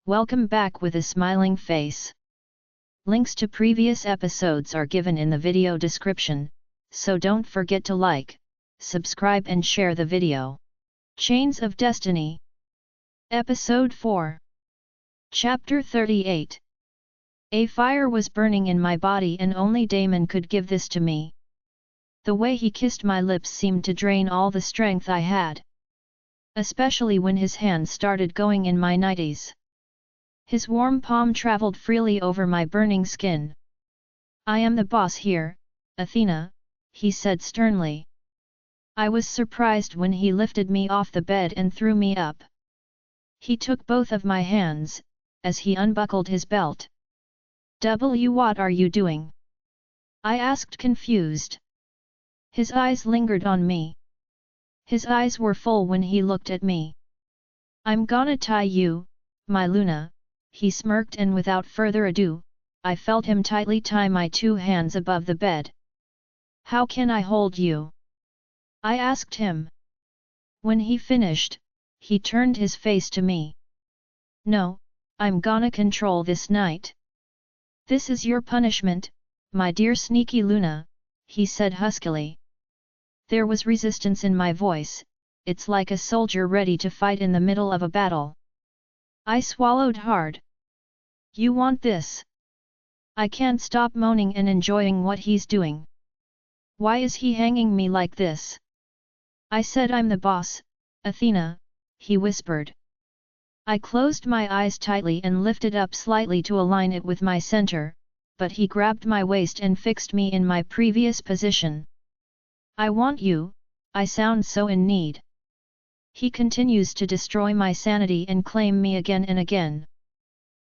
Welcome back with a smiling face. Links to previous episodes are given in the video description, so don't forget to like, subscribe and share the video. Chains of Destiny. Episode 4. Chapter 38. A fire was burning in my body and only Damon could give this to me. The way he kissed my lips seemed to drain all the strength I had. Especially when his hands started going in my nighties. His warm palm traveled freely over my burning skin. "I am the boss here, Athena," he said sternly. I was surprised when he lifted me off the bed and threw me up. He took both of my hands, as he unbuckled his belt. What are you doing?" I asked confused. His eyes lingered on me. His eyes were full when he looked at me. "I'm gonna tie you, my Luna," he smirked, and without further ado, I felt him tightly tie my two hands above the bed. "How can I hold you?" I asked him. When he finished, he turned his face to me. "No, I'm gonna control this night. This is your punishment, my dear sneaky Luna," he said huskily. There was resistance in my voice. It's like a soldier ready to fight in the middle of a battle. I swallowed hard. "You want this?" I can't stop moaning and enjoying what he's doing. "Why is he hanging me like this?" I said. "I'm the boss, Athena," he whispered. I closed my eyes tightly and lifted up slightly to align it with my center, but he grabbed my waist and fixed me in my previous position. "I want you," I sound so in need. He continues to destroy my sanity and claim me again and again.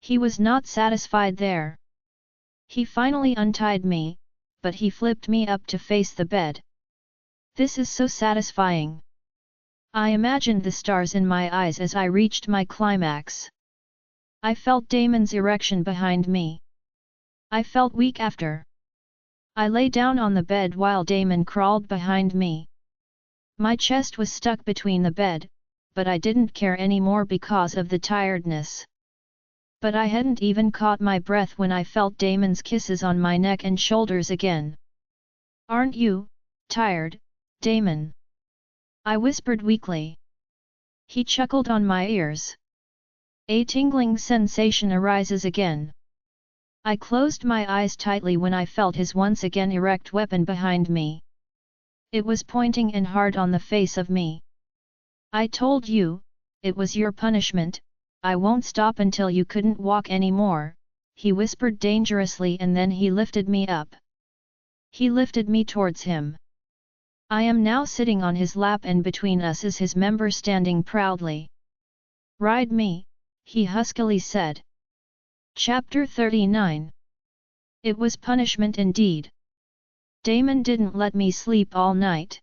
He was not satisfied there. He finally untied me, but he flipped me up to face the bed. This is so satisfying. I imagined the stars in my eyes as I reached my climax. I felt Damon's erection behind me. I felt weak after. I lay down on the bed while Damon crawled behind me. My chest was stuck between the bed, but I didn't care anymore because of the tiredness. But I hadn't even caught my breath when I felt Damon's kisses on my neck and shoulders again. "Aren't you tired, Damon?" I whispered weakly. He chuckled on my ears. A tingling sensation arises again. I closed my eyes tightly when I felt his once again erect weapon behind me. It was pointing and hard on the face of me. "I told you, it was your punishment. I won't stop until you couldn't walk anymore," he whispered dangerously, and then he lifted me up. He lifted me towards him. I am now sitting on his lap, and between us is his member standing proudly. "Ride me," he huskily said. Chapter 39. It was punishment indeed. Damon didn't let me sleep all night.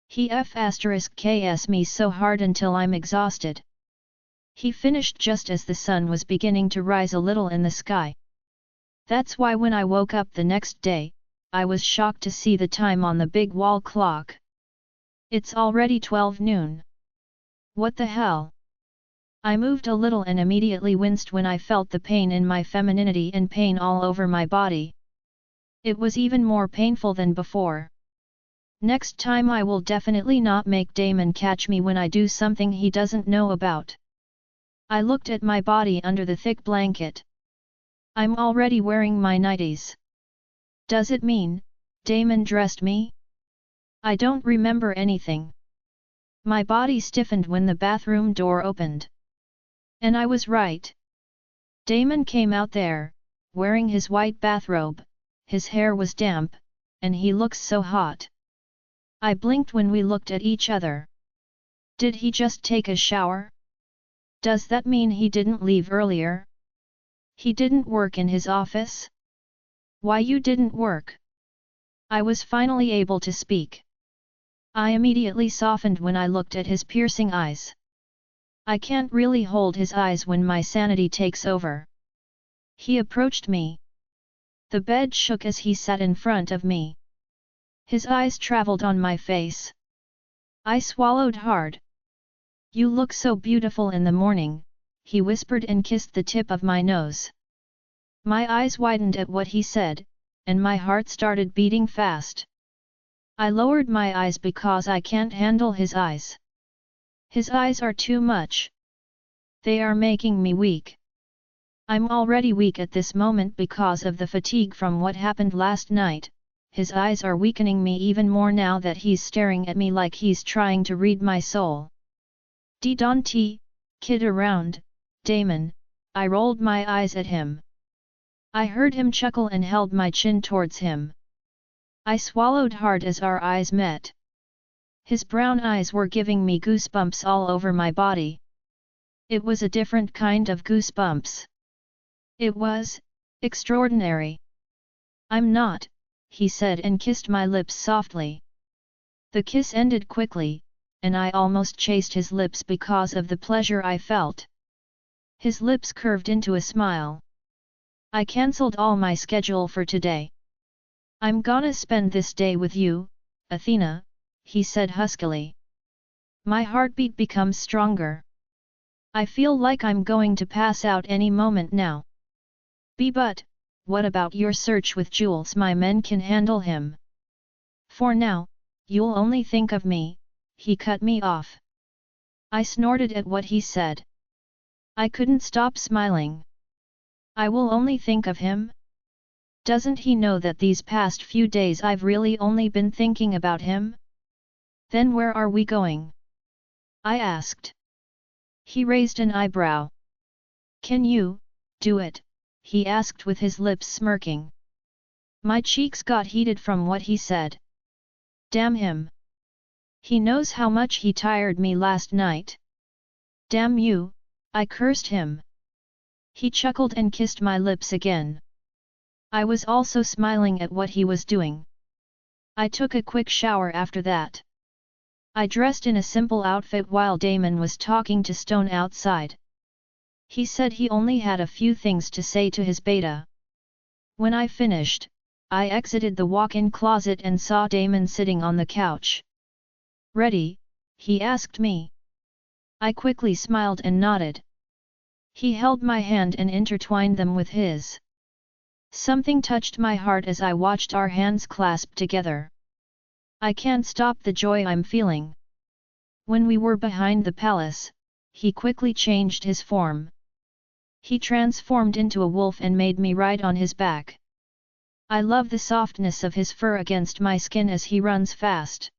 He **ks me so hard until I'm exhausted. He finished just as the sun was beginning to rise a little in the sky. That's why when I woke up the next day, I was shocked to see the time on the big wall clock. It's already 12 noon. What the hell? I moved a little and immediately winced when I felt the pain in my femininity and pain all over my body. It was even more painful than before. Next time I will definitely not make Damon catch me when I do something he doesn't know about. I looked at my body under the thick blanket. I'm already wearing my nighties. Does it mean Damon dressed me? I don't remember anything. My body stiffened when the bathroom door opened. And I was right. Damon came out there, wearing his white bathrobe. His hair was damp, and he looks so hot. I blinked when we looked at each other. Did he just take a shower? Does that mean he didn't leave earlier? He didn't work in his office? Why you didn't work? I was finally able to speak. I immediately softened when I looked at his piercing eyes. I can't really hold his eyes when my sanity takes over. He approached me. The bed shook as he sat in front of me. His eyes traveled on my face. I swallowed hard. "You look so beautiful in the morning," he whispered and kissed the tip of my nose. My eyes widened at what he said, and my heart started beating fast. I lowered my eyes because I can't handle his eyes. His eyes are too much. They are making me weak. I'm already weak at this moment because of the fatigue from what happened last night. His eyes are weakening me even more now that he's staring at me like he's trying to read my soul. Don't kid around, Damon, I rolled my eyes at him. I heard him chuckle and held my chin towards him. I swallowed hard as our eyes met. His brown eyes were giving me goosebumps all over my body. It was a different kind of goosebumps. It was extraordinary. I'm not, he said and kissed my lips softly. The kiss ended quickly, and I almost chased his lips because of the pleasure I felt. His lips curved into a smile. I cancelled all my schedule for today. I'm gonna spend this day with you, Athena, he said huskily. My heartbeat becomes stronger. I feel like I'm going to pass out any moment now. But, what about your search with Jules? My men can handle him. For now, you'll only think of me, he cut me off. I snorted at what he said. I couldn't stop smiling. I will only think of him? Doesn't he know that these past few days I've really only been thinking about him? Then where are we going? I asked. He raised an eyebrow. Can you do it? He asked with his lips smirking. My cheeks got heated from what he said. Damn him. He knows how much he tired me last night. Damn you, I cursed him. He chuckled and kissed my lips again. I was also smiling at what he was doing. I took a quick shower after that. I dressed in a simple outfit while Damon was talking to Stone outside. He said he only had a few things to say to his beta. When I finished, I exited the walk-in closet and saw Damon sitting on the couch. Ready? He asked me. I quickly smiled and nodded. He held my hand and intertwined them with his. Something touched my heart as I watched our hands clasped together. I can't stop the joy I'm feeling. When we were behind the palace, he quickly changed his form. He transformed into a wolf and made me ride on his back. I love the softness of his fur against my skin as he runs fast.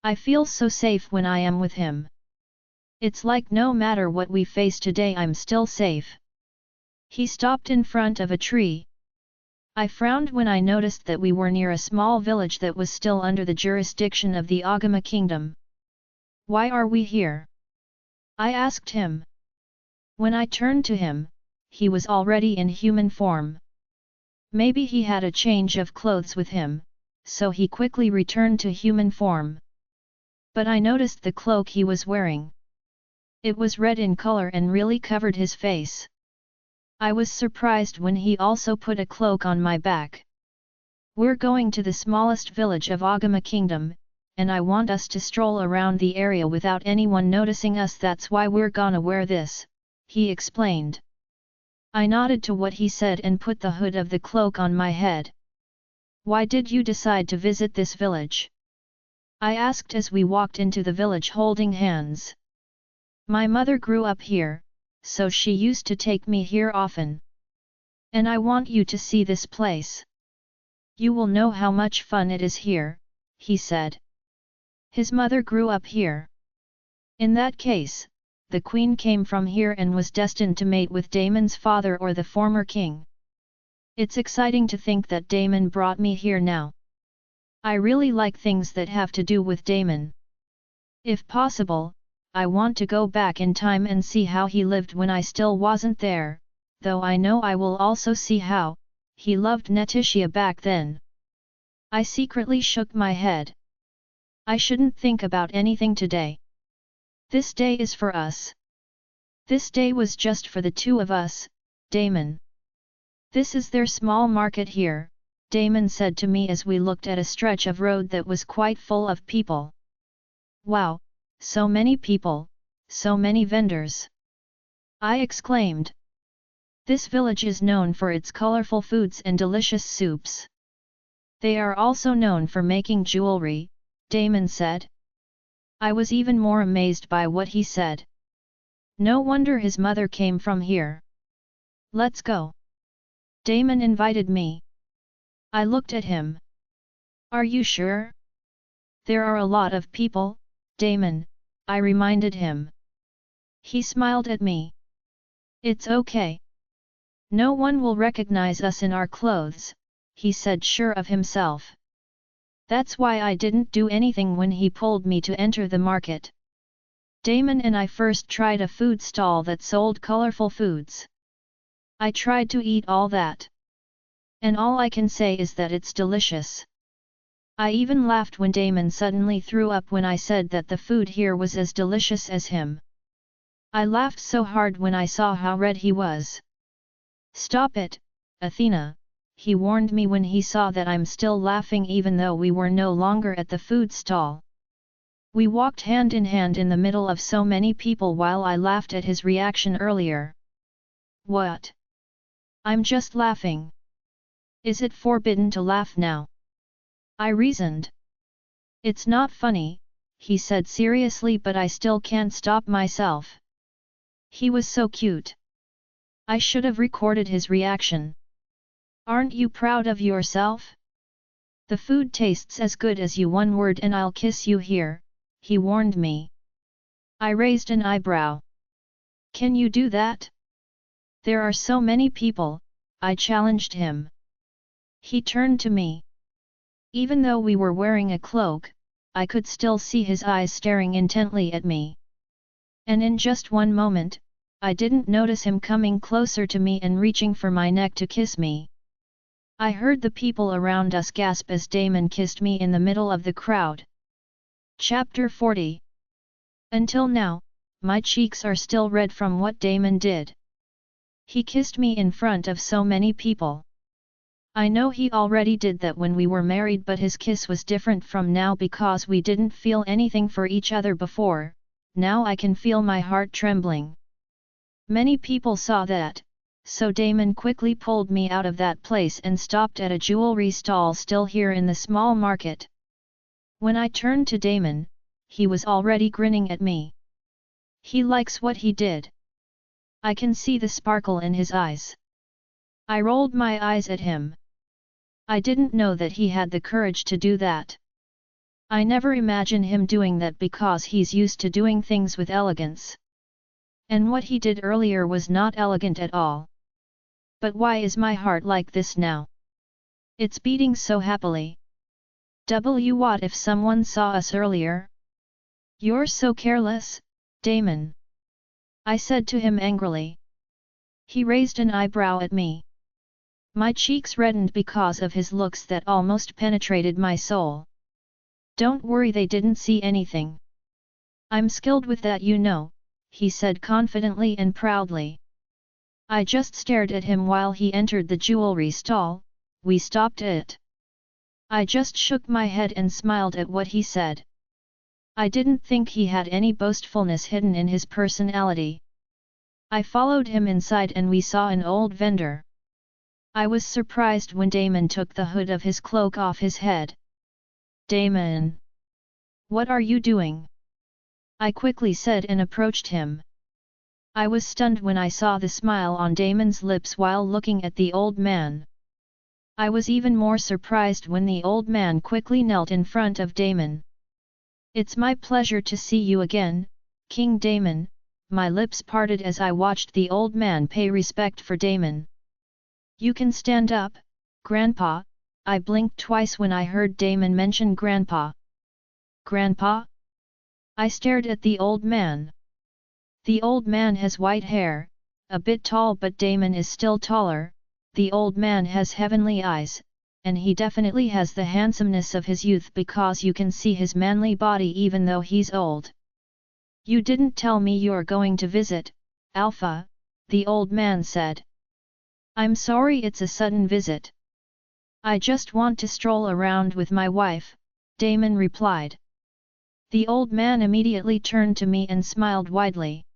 I feel so safe when I am with him. It's like no matter what we face today I'm still safe. He stopped in front of a tree. I frowned when I noticed that we were near a small village that was still under the jurisdiction of the Agama kingdom. Why are we here? I asked him. When I turned to him, he was already in human form. Maybe he had a change of clothes with him, so he quickly returned to human form. But I noticed the cloak he was wearing. It was red in color and really covered his face. I was surprised when he also put a cloak on my back. We're going to the smallest village of Agama Kingdom, and I want us to stroll around the area without anyone noticing us. That's why we're gonna wear this, he explained. I nodded to what he said and put the hood of the cloak on my head. Why did you decide to visit this village? I asked as we walked into the village holding hands. My mother grew up here, so she used to take me here often. And I want you to see this place. You will know how much fun it is here, he said. His mother grew up here. In that case, the queen came from here and was destined to mate with Damon's father or the former king. It's exciting to think that Damon brought me here now. I really like things that have to do with Damon. If possible, I want to go back in time and see how he lived when I still wasn't there, though I know I will also see how he loved Netitia back then. I secretly shook my head. I shouldn't think about anything today. This day is for us. This day was just for the two of us, Damon. This is their small market here, Damon said to me as we looked at a stretch of road that was quite full of people. Wow! So many people, so many vendors. I exclaimed. This village is known for its colorful foods and delicious soups. They are also known for making jewelry, Damon said. I was even more amazed by what he said. No wonder his mother came from here. Let's go. Damon invited me. I looked at him. Are you sure? There are a lot of people, Damon, I reminded him. He smiled at me. It's okay. No one will recognize us in our clothes, he said, sure of himself. That's why I didn't do anything when he pulled me to enter the market. Damon and I first tried a food stall that sold colorful foods. I tried to eat all that. And all I can say is that it's delicious. I even laughed when Damon suddenly threw up when I said that the food here was as delicious as him. I laughed so hard when I saw how red he was. Stop it, Athena, he warned me when he saw that I'm still laughing even though we were no longer at the food stall. We walked hand in hand in the middle of so many people while I laughed at his reaction earlier. What? I'm just laughing. Is it forbidden to laugh now? I reasoned. It's not funny, he said seriously, but I still can't stop myself. He was so cute. I should have recorded his reaction. Aren't you proud of yourself? The food tastes as good as you, one word and I'll kiss you here, he warned me. I raised an eyebrow. Can you do that? There are so many people, I challenged him. He turned to me. Even though we were wearing a cloak, I could still see his eyes staring intently at me. And in just one moment, I didn't notice him coming closer to me and reaching for my neck to kiss me. I heard the people around us gasp as Damon kissed me in the middle of the crowd. Chapter 40. Until now, my cheeks are still red from what Damon did. He kissed me in front of so many people. I know he already did that when we were married, but his kiss was different from now because we didn't feel anything for each other before. Now I can feel my heart trembling. Many people saw that, so Damon quickly pulled me out of that place and stopped at a jewelry stall still here in the small market. When I turned to Damon, he was already grinning at me. He likes what he did. I can see the sparkle in his eyes. I rolled my eyes at him. I didn't know that he had the courage to do that. I never imagine him doing that because he's used to doing things with elegance. And what he did earlier was not elegant at all. But why is my heart like this now? It's beating so happily. What if someone saw us earlier? You're so careless, Damon, I said to him angrily. He raised an eyebrow at me. My cheeks reddened because of his looks that almost penetrated my soul. Don't worry, they didn't see anything. I'm skilled with that, you know, he said confidently and proudly. I just stared at him while he entered the jewelry stall. We stopped it. I just shook my head and smiled at what he said. I didn't think he had any boastfulness hidden in his personality. I followed him inside and we saw an old vendor. I was surprised when Damon took the hood of his cloak off his head. Damon! What are you doing? I quickly said and approached him. I was stunned when I saw the smile on Damon's lips while looking at the old man. I was even more surprised when the old man quickly knelt in front of Damon. It's my pleasure to see you again, King Damon, my lips parted as I watched the old man pay respect for Damon. You can stand up, Grandpa, I blinked twice when I heard Damon mention Grandpa. Grandpa? I stared at the old man. The old man has white hair, a bit tall, but Damon is still taller. The old man has heavenly eyes, and he definitely has the handsomeness of his youth because you can see his manly body even though he's old. You didn't tell me you're going to visit, Alpha, the old man said. I'm sorry, it's a sudden visit. I just want to stroll around with my wife, Damon replied. The old man immediately turned to me and smiled widely.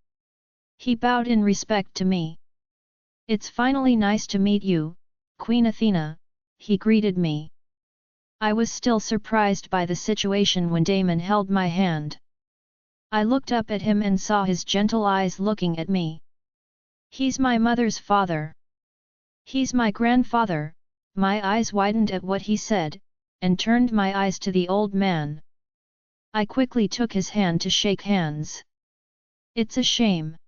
He bowed in respect to me. "It's finally nice to meet you, Queen Athena," he greeted me. I was still surprised by the situation when Damon held my hand. I looked up at him and saw his gentle eyes looking at me. "He's my mother's father. He's my grandfather." My eyes widened at what he said, and turned my eyes to the old man. I quickly took his hand to shake hands. "It's a shame."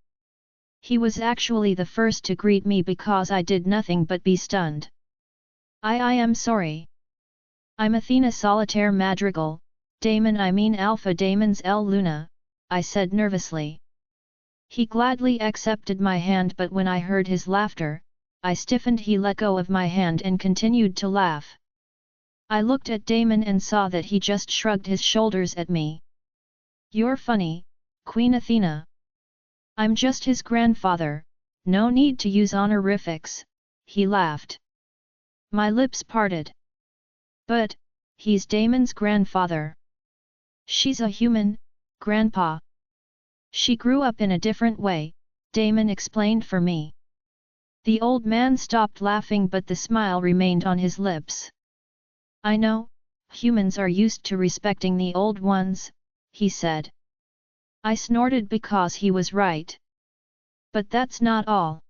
He was actually the first to greet me because I did nothing but be stunned. I am sorry. I'm Athena Solitaire Madrigal, Damon Alpha Damon's L Luna," I said nervously. He gladly accepted my hand, but when I heard his laughter, I stiffened. He let go of my hand and continued to laugh. I looked at Damon and saw that he just shrugged his shoulders at me. "You're funny, Queen Athena." "I'm just his grandfather, no need to use honorifics," he laughed. My lips parted. "But, he's Damon's grandfather. She's a human, Grandpa. She grew up in a different way," Damon explained for me. The old man stopped laughing, but the smile remained on his lips. "I know, humans are used to respecting the old ones," he said. I snorted because he was right. But that's not all.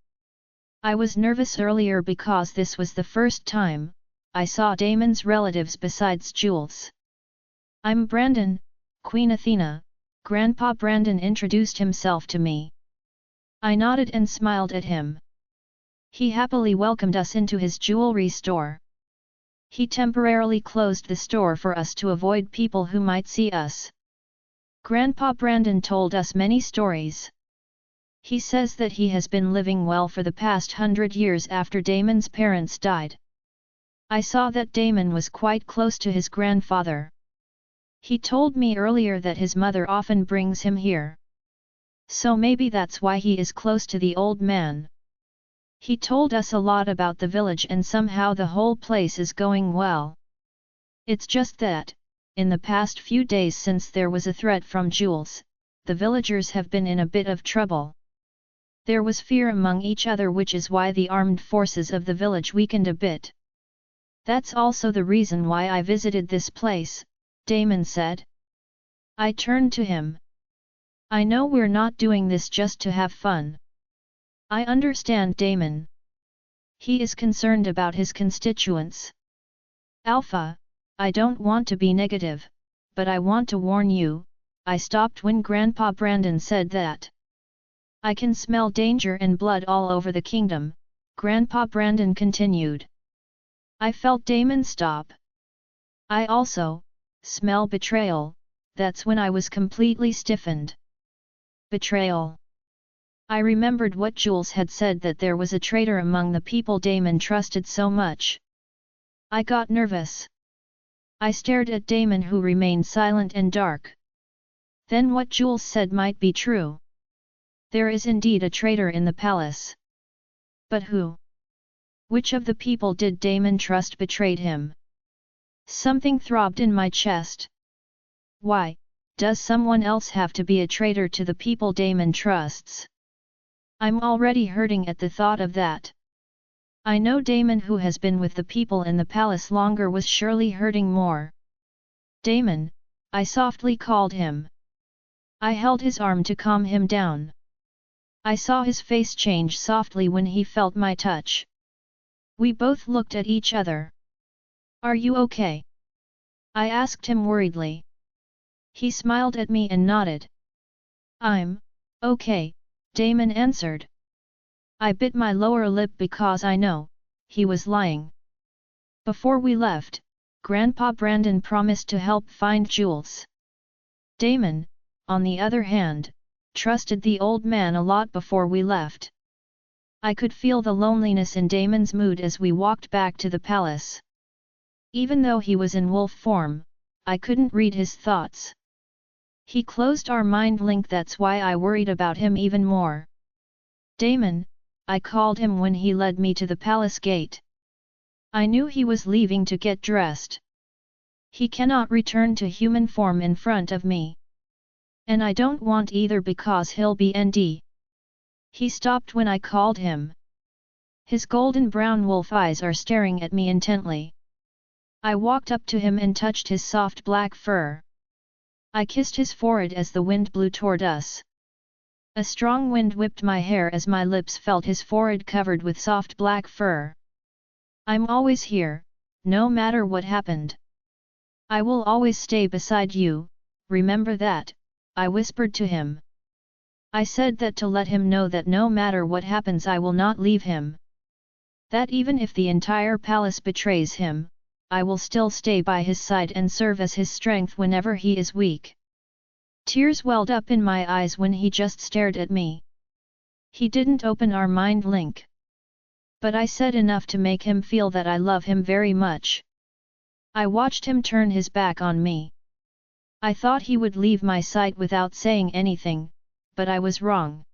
I was nervous earlier because this was the first time I saw Damon's relatives besides Jules. "I'm Brandon, Queen Athena," Grandpa Brandon introduced himself to me. I nodded and smiled at him. He happily welcomed us into his jewelry store. He temporarily closed the store for us to avoid people who might see us. Grandpa Brandon told us many stories. He says that he has been living well for the past 100 years after Damon's parents died. I saw that Damon was quite close to his grandfather. He told me earlier that his mother often brings him here. So maybe that's why he is close to the old man. He told us a lot about the village and somehow the whole place is going well. It's just that, in the past few days since there was a threat from Jules, the villagers have been in a bit of trouble. There was fear among each other, which is why the armed forces of the village weakened a bit. That's also the reason why I visited this place, Damon said. I turned to him. I know we're not doing this just to have fun. I understand Damon. He is concerned about his constituents. Alpha, I don't want to be negative, but I want to warn you. I stopped when Grandpa Brandon said that. I can smell danger and blood all over the kingdom, Grandpa Brandon continued. I felt Damon stop. I also smell betrayal. That's when I was completely stiffened. Betrayal. I remembered what Jules had said, that there was a traitor among the people Damon trusted so much. I got nervous. I stared at Damon, who remained silent and dark. Then what Jules said might be true. There is indeed a traitor in the palace. But who? Which of the people did Damon trust betrayed him? Something throbbed in my chest. Why, does someone else have to be a traitor to the people Damon trusts? I'm already hurting at the thought of that. I know Damon, who has been with the people in the palace longer, was surely hurting more. Damon, I softly called him. I held his arm to calm him down. I saw his face change softly when he felt my touch. We both looked at each other. Are you okay? I asked him worriedly. He smiled at me and nodded. I'm okay, Damon answered. I bit my lower lip because I know he was lying. Before we left, Grandpa Brandon promised to help find Jules. Damon, on the other hand, trusted the old man a lot before we left. I could feel the loneliness in Damon's mood as we walked back to the palace. Even though he was in wolf form, I couldn't read his thoughts. He closed our mind link, that's why I worried about him even more. Damon, I called him when he led me to the palace gate. I knew he was leaving to get dressed. He cannot return to human form in front of me. And I don't want either, because he'll be ND. He stopped when I called him. His golden brown wolf eyes are staring at me intently. I walked up to him and touched his soft black fur. I kissed his forehead as the wind blew toward us. A strong wind whipped my hair as my lips felt his forehead covered with soft black fur. I'm always here, no matter what happened. I will always stay beside you, remember that, I whispered to him. I said that to let him know that no matter what happens I will not leave him. That even if the entire palace betrays him, I will still stay by his side and serve as his strength whenever he is weak. Tears welled up in my eyes when he just stared at me. He didn't open our mind link. But I said enough to make him feel that I love him very much. I watched him turn his back on me. I thought he would leave my side without saying anything, but I was wrong.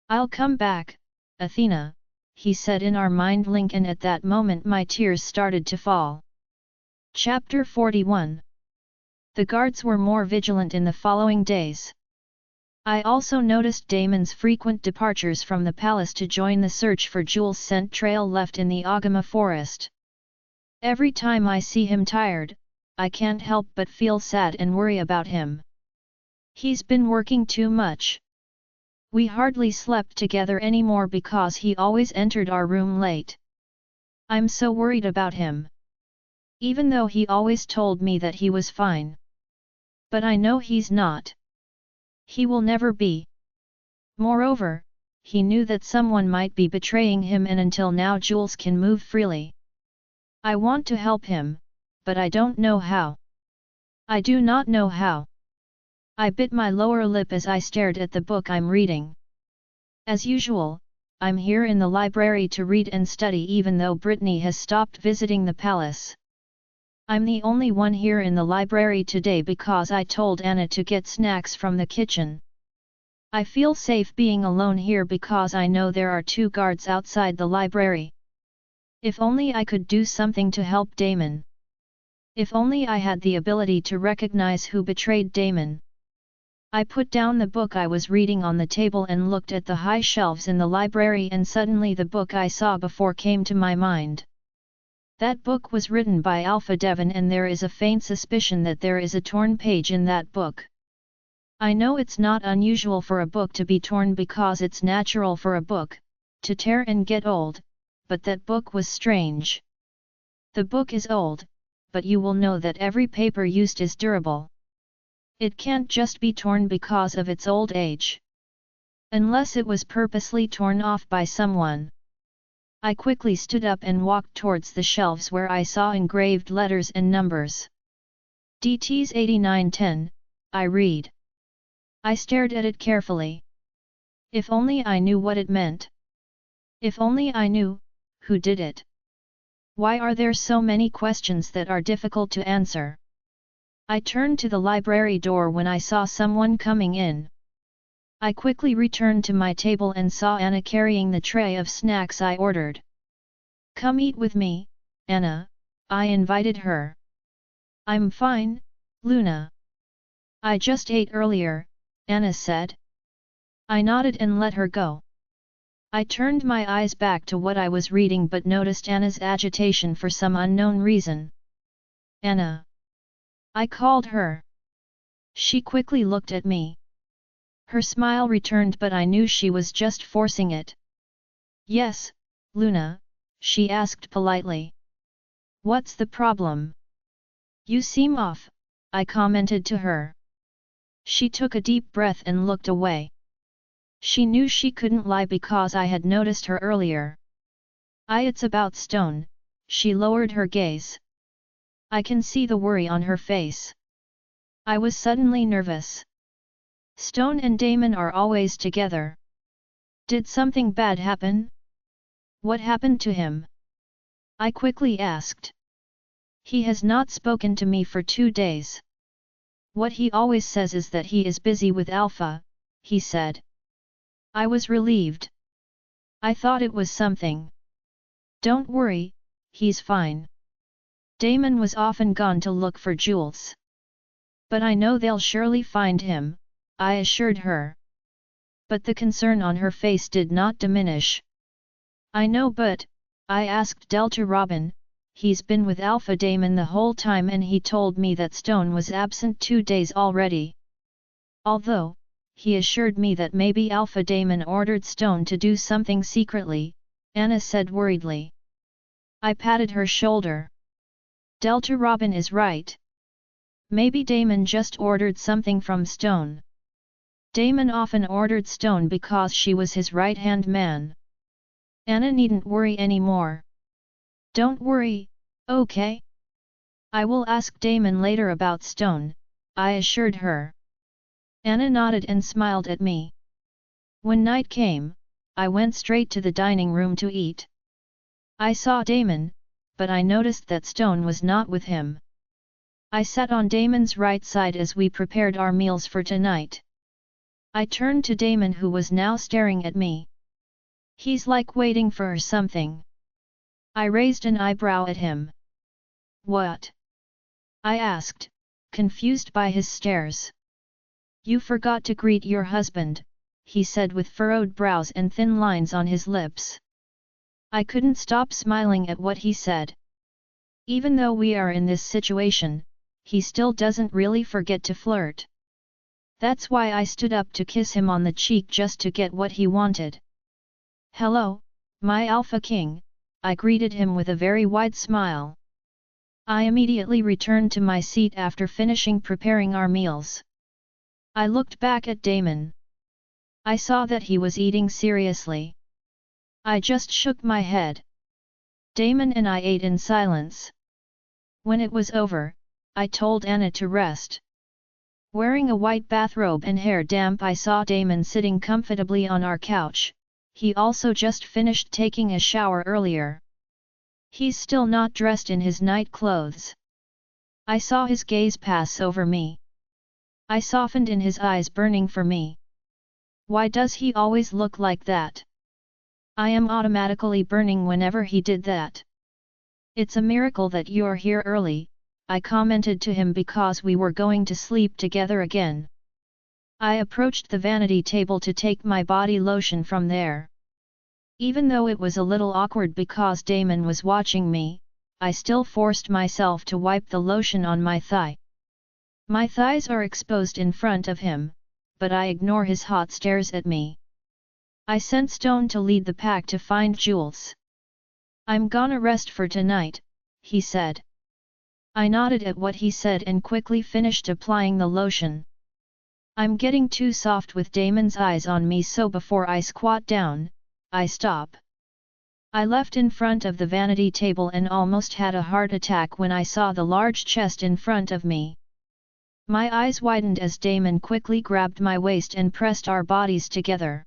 I'll come back, Athena, he said in our mind link, and at that moment my tears started to fall. Chapter 41. The guards were more vigilant in the following days. I also noticed Damon's frequent departures from the palace to join the search for Jules' scent trail left in the Agama forest. Every time I see him tired, I can't help but feel sad and worry about him. He's been working too much. We hardly slept together anymore because he always entered our room late. I'm so worried about him. Even though he always told me that he was fine. But I know he's not. He will never be. Moreover, he knew that someone might be betraying him, and until now Jules can move freely. I want to help him, but I don't know how. I do not know how. I bit my lower lip as I stared at the book I'm reading. As usual, I'm here in the library to read and study even though Brittany has stopped visiting the palace. I'm the only one here in the library today because I told Anna to get snacks from the kitchen. I feel safe being alone here because I know there are 2 guards outside the library. If only I could do something to help Damon. If only I had the ability to recognize who betrayed Damon. I put down the book I was reading on the table and looked at the high shelves in the library, and suddenly the book I saw before came to my mind. That book was written by Alpha Devon, and there is a faint suspicion that there is a torn page in that book. I know it's not unusual for a book to be torn because it's natural for a book to tear and get old, but that book was strange. The book is old, but you will know that every paper used is durable. It can't just be torn because of its old age. Unless it was purposely torn off by someone. I quickly stood up and walked towards the shelves where I saw engraved letters and numbers. DT's 8910, I read. I stared at it carefully. If only I knew what it meant. If only I knew who did it. Why are there so many questions that are difficult to answer? I turned to the library door when I saw someone coming in. I quickly returned to my table and saw Anna carrying the tray of snacks I ordered. Come eat with me, Anna, I invited her. I'm fine, Luna. I just ate earlier, Anna said. I nodded and let her go. I turned my eyes back to what I was reading but noticed Anna's agitation for some unknown reason. Anna. I called her. She quickly looked at me. Her smile returned, but I knew she was just forcing it. Yes, Luna, she asked politely. What's the problem? You seem off, I commented to her. She took a deep breath and looked away. She knew she couldn't lie because I had noticed her earlier. It's about Stone, she lowered her gaze. I can see the worry on her face. I was suddenly nervous. Stone and Damon are always together. Did something bad happen? What happened to him? I quickly asked. He has not spoken to me for 2 days. What he always says is that he is busy with Alpha, he said. I was relieved. I thought it was something. Don't worry, he's fine. Damon was often gone to look for Jules. But I know they'll surely find him, I assured her. But the concern on her face did not diminish. I know, but I asked Delta Robin, he's been with Alpha Damon the whole time and he told me that Stone was absent 2 days already. Although, he assured me that maybe Alpha Damon ordered Stone to do something secretly, Anna said worriedly. I patted her shoulder. Delta Robin is right. Maybe Damon just ordered something from Stone. Damon often ordered Stone because she was his right-hand man. Anna needn't worry anymore. Don't worry, okay? I will ask Damon later about Stone, I assured her. Anna nodded and smiled at me. When night came, I went straight to the dining room to eat. I saw Damon, but I noticed that Stone was not with him. I sat on Damon's right side as we prepared our meals for tonight. I turned to Damon, who was now staring at me. He's like waiting for something. I raised an eyebrow at him. What? I asked, confused by his stares. You forgot to greet your husband, he said with furrowed brows and thin lines on his lips. I couldn't stop smiling at what he said. Even though we are in this situation, he still doesn't really forget to flirt. That's why I stood up to kiss him on the cheek just to get what he wanted. Hello, my Alpha King, I greeted him with a very wide smile. I immediately returned to my seat after finishing preparing our meals. I looked back at Damon. I saw that he was eating seriously. I just shook my head. Damon and I ate in silence. When it was over, I told Anna to rest. Wearing a white bathrobe and hair damp, I saw Damon sitting comfortably on our couch. He also just finished taking a shower earlier. He's still not dressed in his night clothes. I saw his gaze pass over me. I softened in his eyes, burning for me. Why does he always look like that? I am automatically burning whenever he did that. It's a miracle that you're here early, I commented to him because we were going to sleep together again. I approached the vanity table to take my body lotion from there. Even though it was a little awkward because Damon was watching me, I still forced myself to wipe the lotion on my thigh. My thighs are exposed in front of him, but I ignore his hot stares at me. I sent Stone to lead the pack to find Jules. I'm gonna rest for tonight, he said. I nodded at what he said and quickly finished applying the lotion. I'm getting too soft with Damon's eyes on me, so before I squat down, I stop. I left in front of the vanity table and almost had a heart attack when I saw the large chest in front of me. My eyes widened as Damon quickly grabbed my waist and pressed our bodies together.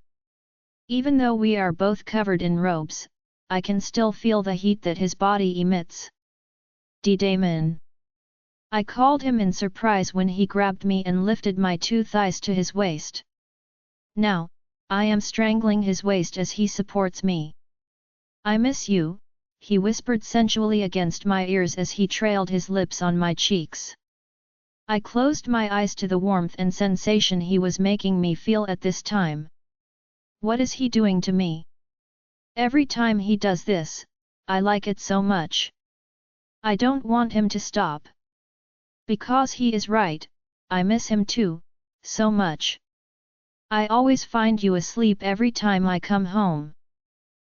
Even though we are both covered in robes, I can still feel the heat that his body emits. Damon! I called him in surprise when he grabbed me and lifted my 2 thighs to his waist. Now, I am strangling his waist as he supports me. I miss you, he whispered sensually against my ears as he trailed his lips on my cheeks. I closed my eyes to the warmth and sensation he was making me feel at this time. What is he doing to me? Every time he does this, I like it so much. I don't want him to stop. Because he is right, I miss him too, so much. I always find you asleep every time I come home.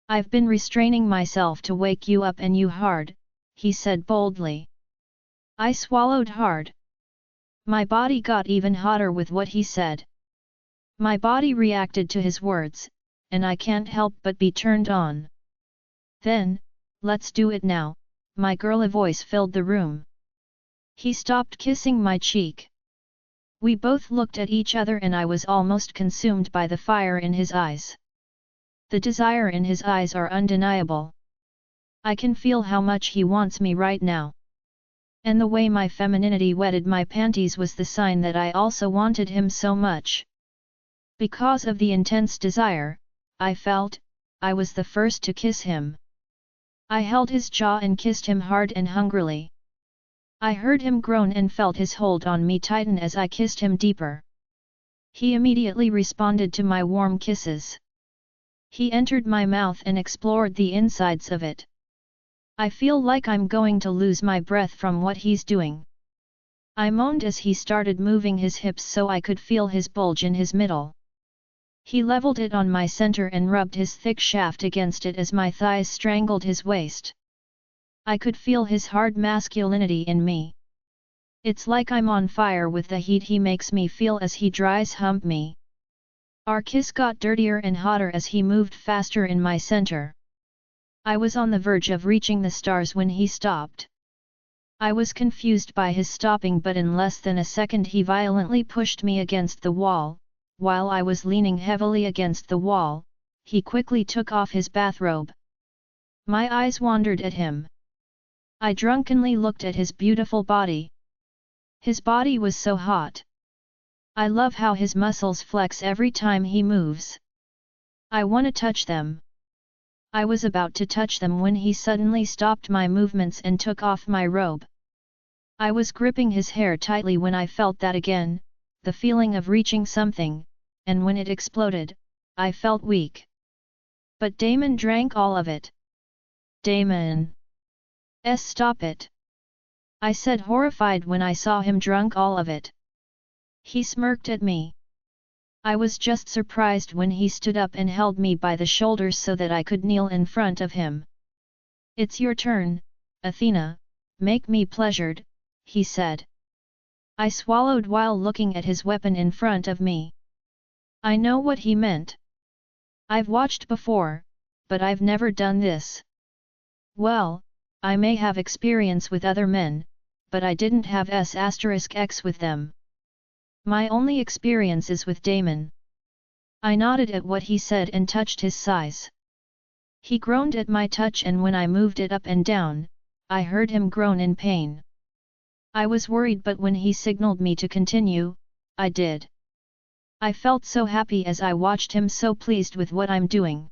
I've been restraining myself to wake you up and you hard, he said boldly. I swallowed hard. My body got even hotter with what he said. My body reacted to his words, and I can't help but be turned on. Then, let's do it now, my girly voice filled the room. He stopped kissing my cheek. We both looked at each other and I was almost consumed by the fire in his eyes. The desire in his eyes are undeniable. I can feel how much he wants me right now. And the way my femininity wetted my panties was the sign that I also wanted him so much. Because of the intense desire, I felt, I was the first to kiss him. I held his jaw and kissed him hard and hungrily. I heard him groan and felt his hold on me tighten as I kissed him deeper. He immediately responded to my warm kisses. He entered my mouth and explored the insides of it. I feel like I'm going to lose my breath from what he's doing. I moaned as he started moving his hips so I could feel his bulge in his middle. He leveled it on my center and rubbed his thick shaft against it as my thighs strangled his waist. I could feel his hard masculinity in me. It's like I'm on fire with the heat he makes me feel as he dries hump me. Our kiss got dirtier and hotter as he moved faster in my center. I was on the verge of reaching the stars when he stopped. I was confused by his stopping, but in less than a second he violently pushed me against the wall. While I was leaning heavily against the wall, he quickly took off his bathrobe. My eyes wandered at him. I drunkenly looked at his beautiful body. His body was so hot. I love how his muscles flex every time he moves. I wanna touch them. I was about to touch them when he suddenly stopped my movements and took off my robe. I was gripping his hair tightly when I felt that again, the feeling of reaching something, and when it exploded, I felt weak. But Damon drank all of it. Damon! Stop it! I said, horrified when I saw him drunk all of it. He smirked at me. I was just surprised when he stood up and held me by the shoulders so that I could kneel in front of him. It's your turn, Athena, make me pleasured, he said. I swallowed while looking at his weapon in front of me. I know what he meant. I've watched before, but I've never done this. Well, I may have experience with other men, but I didn't have *X with them. My only experience is with Damon. I nodded at what he said and touched his size. He groaned at my touch, and when I moved it up and down, I heard him groan in pain. I was worried, but when he signaled me to continue, I did. I felt so happy as I watched him, so pleased with what I'm doing.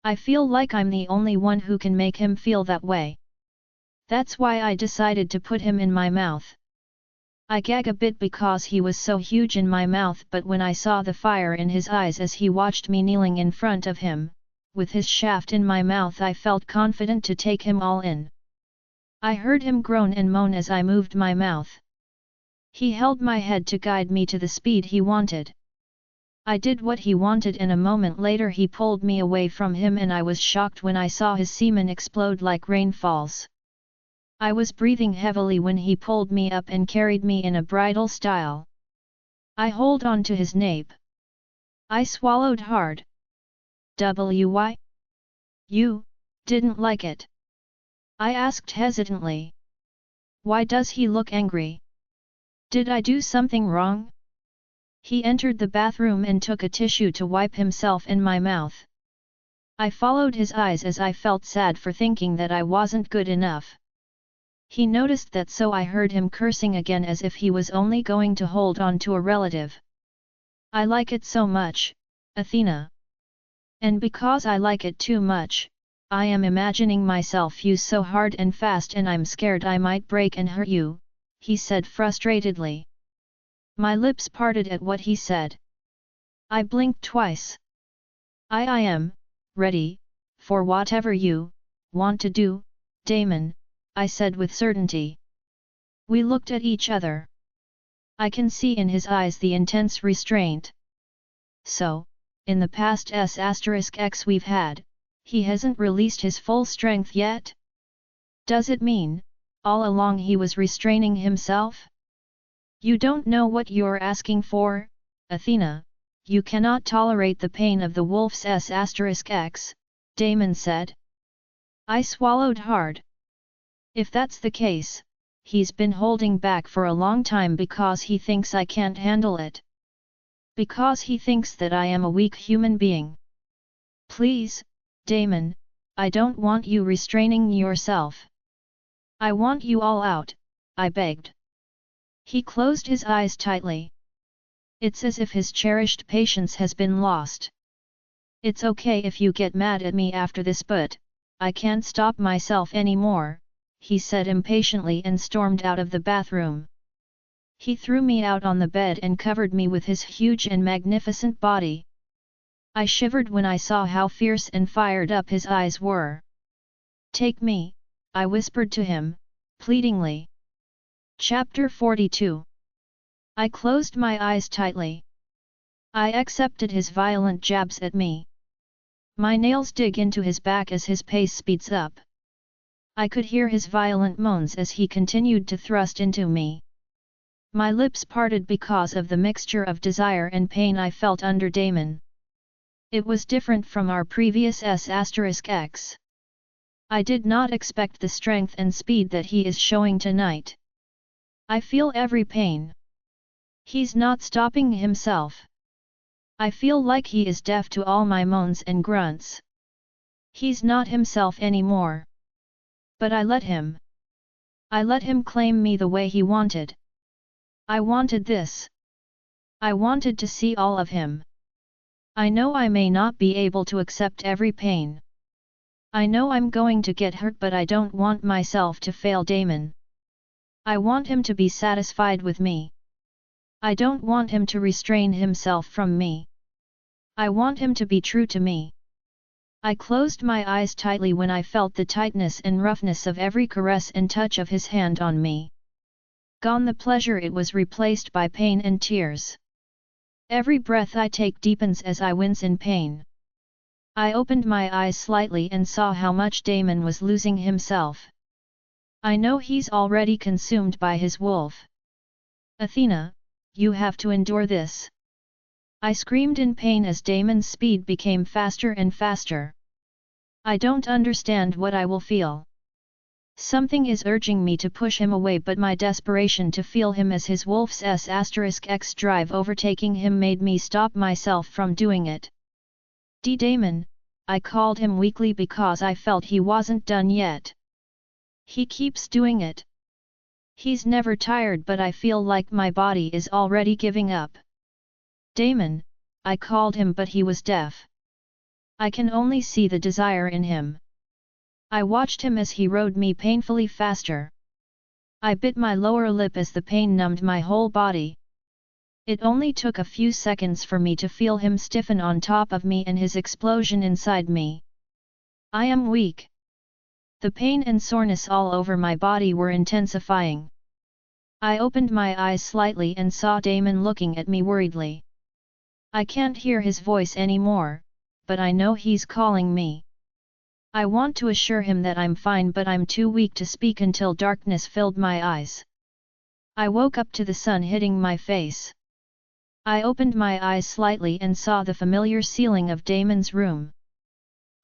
I feel like I'm the only one who can make him feel that way. That's why I decided to put him in my mouth. I gag a bit because he was so huge in my mouth, but when I saw the fire in his eyes as he watched me kneeling in front of him, with his shaft in my mouth, I felt confident to take him all in. I heard him groan and moan as I moved my mouth. He held my head to guide me to the speed he wanted. I did what he wanted, and a moment later he pulled me away from him, and I was shocked when I saw his semen explode like rainfalls. I was breathing heavily when he pulled me up and carried me in a bridal style. I hold on to his nape. I swallowed hard. Why? You didn't like it? I asked hesitantly. Why does he look angry? Did I do something wrong? He entered the bathroom and took a tissue to wipe himself and my mouth. I followed his eyes as I felt sad for thinking that I wasn't good enough. He noticed that, so I heard him cursing again as if he was only going to hold on to a relative. I like it so much, Athena. And because I like it too much, I am imagining myself use so hard and fast, and I'm scared I might break and hurt you, he said frustratedly. My lips parted at what he said. I blinked twice. I am ready for whatever you want to do, Damon, I said with certainty. We looked at each other. I can see in his eyes the intense restraint. So, in the past *X we've had, he hasn't released his full strength yet? Does it mean, all along he was restraining himself? You don't know what you're asking for, Athena. You cannot tolerate the pain of the wolf's *X, Damon said. I swallowed hard. If that's the case, he's been holding back for a long time because he thinks I can't handle it. Because he thinks that I am a weak human being. Please, Damon, I don't want you restraining yourself. I want you all out, I begged. He closed his eyes tightly. It's as if his cherished patience has been lost. It's okay if you get mad at me after this, but I can't stop myself anymore, he said impatiently and stormed out of the bathroom. He threw me out on the bed and covered me with his huge and magnificent body. I shivered when I saw how fierce and fired up his eyes were. "Take me," I whispered to him, pleadingly. Chapter 42. I closed my eyes tightly. I accepted his violent jabs at me. My nails dig into his back as his pace speeds up. I could hear his violent moans as he continued to thrust into me. My lips parted because of the mixture of desire and pain I felt under Damon. It was different from our previous S*X. I did not expect the strength and speed that he is showing tonight. I feel every pain. He's not stopping himself. I feel like he is deaf to all my moans and grunts. He's not himself anymore. But I let him. I let him claim me the way he wanted. I wanted this. I wanted to see all of him. I know I may not be able to accept every pain. I know I'm going to get hurt, but I don't want myself to fail Damon. I want him to be satisfied with me. I don't want him to restrain himself from me. I want him to be true to me. I closed my eyes tightly when I felt the tightness and roughness of every caress and touch of his hand on me. Gone the pleasure, it was replaced by pain and tears. Every breath I take deepens as I wince in pain. I opened my eyes slightly and saw how much Damon was losing himself. I know he's already consumed by his wolf. "Athena, you have to endure this." I screamed in pain as Damon's speed became faster and faster. I don't understand what I will feel. Something is urging me to push him away, but my desperation to feel him as his wolf's S*X drive overtaking him made me stop myself from doing it. Damon," I called him weakly because I felt he wasn't done yet. He keeps doing it. He's never tired, but I feel like my body is already giving up. "Damon," I called him, but he was deaf. I can only see the desire in him. I watched him as he rode me painfully faster. I bit my lower lip as the pain numbed my whole body. It only took a few seconds for me to feel him stiffen on top of me and his explosion inside me. I am weak. The pain and soreness all over my body were intensifying. I opened my eyes slightly and saw Damon looking at me worriedly. I can't hear his voice anymore, but I know he's calling me. I want to assure him that I'm fine, but I'm too weak to speak until darkness filled my eyes. I woke up to the sun hitting my face. I opened my eyes slightly and saw the familiar ceiling of Damon's room.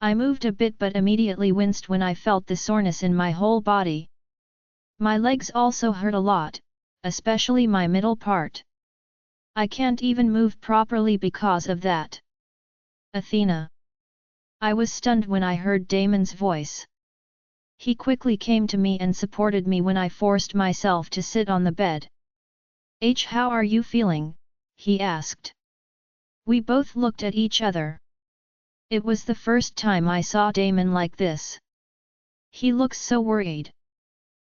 I moved a bit but immediately winced when I felt the soreness in my whole body. My legs also hurt a lot, especially my middle part. I can't even move properly because of that. "Athena." I was stunned when I heard Damon's voice. He quickly came to me and supported me when I forced myself to sit on the bed. "How are you feeling?" he asked. We both looked at each other. It was the first time I saw Damon like this. He looks so worried.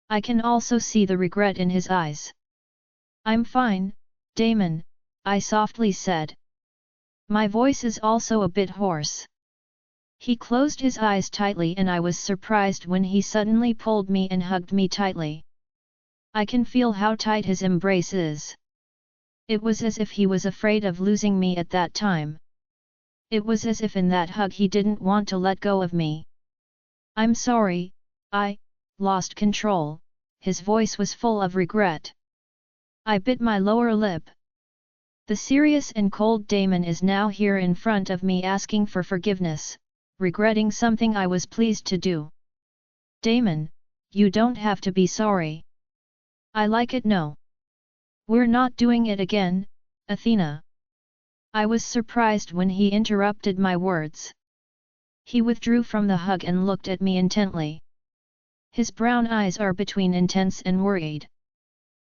I can also see the regret in his eyes. "I'm fine, Damon," I softly said. My voice is also a bit hoarse. He closed his eyes tightly and I was surprised when he suddenly pulled me and hugged me tightly. I can feel how tight his embrace is. It was as if he was afraid of losing me at that time. It was as if in that hug he didn't want to let go of me. "I'm sorry, I lost control," his voice was full of regret. I bit my lower lip. The serious and cold Damon is now here in front of me asking for forgiveness, regretting something I was pleased to do. "Damon, you don't have to be sorry. I like it, no. We're not doing it again, Athena." I was surprised when he interrupted my words. He withdrew from the hug and looked at me intently. His brown eyes are between intense and worried.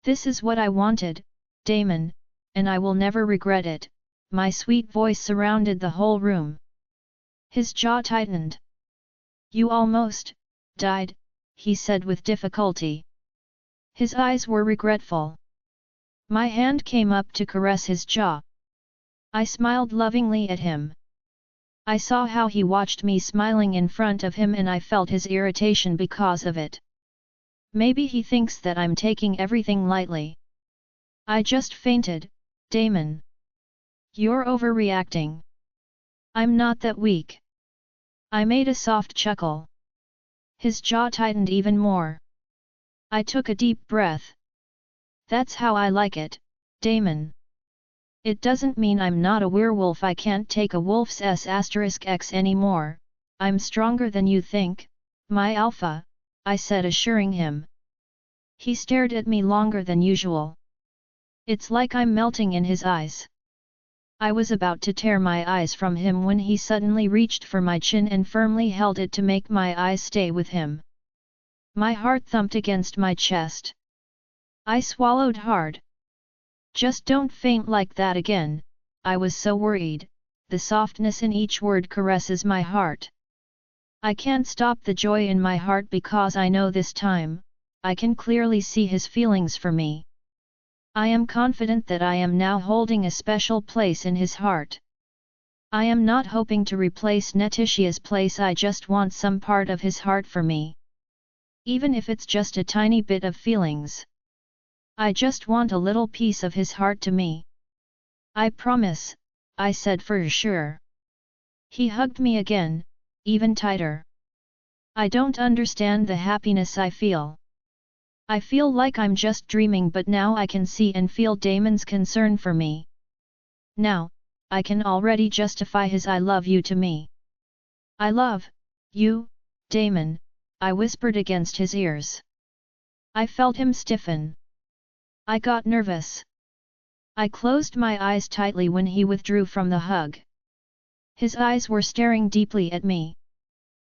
"This is what I wanted, Damon, and I will never regret it." My sweet voice surrounded the whole room. His jaw tightened. "You almost died," he said with difficulty. His eyes were regretful. My hand came up to caress his jaw. I smiled lovingly at him. I saw how he watched me smiling in front of him and I felt his irritation because of it. Maybe he thinks that I'm taking everything lightly. I just fainted, Damon. You're overreacting. I'm not that weak. I made a soft chuckle. His jaw tightened even more. I took a deep breath. That's how I like it, Damon. It doesn't mean I'm not a werewolf. I can't take a wolf's *X anymore. I'm stronger than you think, my alpha, I said, assuring him. He stared at me longer than usual. It's like I'm melting in his eyes. I was about to tear my eyes from him when he suddenly reached for my chin and firmly held it to make my eyes stay with him. My heart thumped against my chest. I swallowed hard. Just don't faint like that again, I was so worried. The softness in each word caresses my heart. I can't stop the joy in my heart because I know this time, I can clearly see his feelings for me. I am confident that I am now holding a special place in his heart. I am not hoping to replace Netitia's place. I just want some part of his heart for me. Even if it's just a tiny bit of feelings. I just want a little piece of his heart to me. I promise, I said for sure. He hugged me again, even tighter. I don't understand the happiness I feel. I feel like I'm just dreaming, but now I can see and feel Damon's concern for me. Now, I can already justify his "I love you" to me. I love you, Damon, I whispered against his ears. I felt him stiffen. I got nervous. I closed my eyes tightly when he withdrew from the hug. His eyes were staring deeply at me.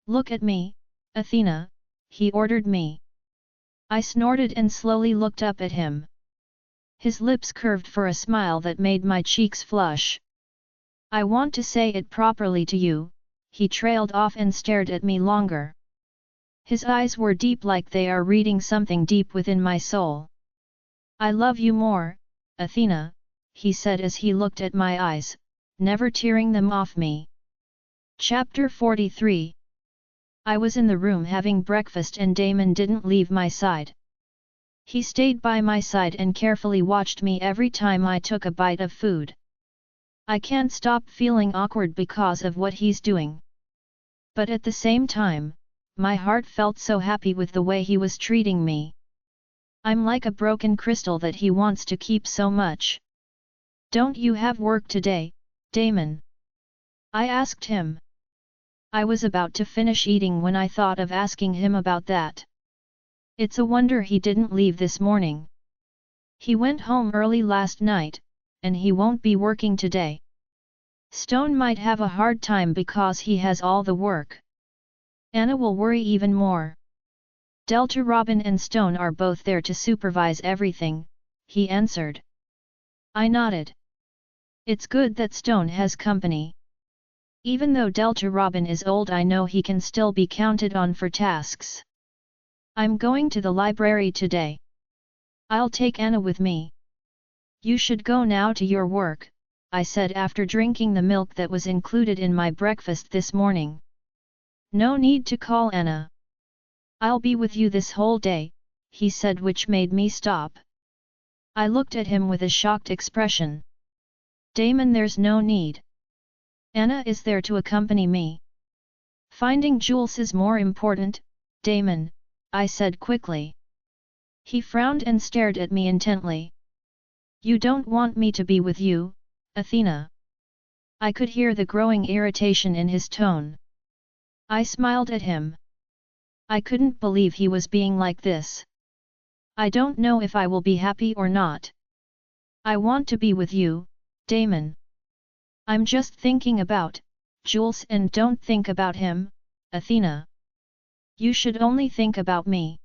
Look at me, Athena, he ordered me. I snorted and slowly looked up at him. His lips curved for a smile that made my cheeks flush. I want to say it properly to you, he trailed off and stared at me longer. His eyes were deep, like they are reading something deep within my soul. I love you more, Athena, he said as he looked at my eyes, never tearing them off me. Chapter 43. I was in the room having breakfast and Damon didn't leave my side. He stayed by my side and carefully watched me every time I took a bite of food. I can't stop feeling awkward because of what he's doing. But at the same time, my heart felt so happy with the way he was treating me. I'm like a broken crystal that he wants to keep so much. Don't you have work today, Damon? I asked him. I was about to finish eating when I thought of asking him about that. It's a wonder he didn't leave this morning. He went home early last night, and he won't be working today. Stone might have a hard time because he has all the work. Anna will worry even more. Delta, Robin and Stone are both there to supervise everything, he answered. I nodded. It's good that Stone has company. Even though Delta Robin is old, I know he can still be counted on for tasks. I'm going to the library today. I'll take Anna with me. You should go now to your work, I said after drinking the milk that was included in my breakfast this morning. No need to call Anna. I'll be with you this whole day, he said, which made me stop. I looked at him with a shocked expression. Damon, there's no need. Anna is there to accompany me. Finding Jules is more important, Damon, I said quickly. He frowned and stared at me intently. You don't want me to be with you, Athena? I could hear the growing irritation in his tone. I smiled at him. I couldn't believe he was being like this. I don't know if I will be happy or not. I want to be with you, Damon. I'm just thinking about Jules and don't think about him, Athena. You should only think about me.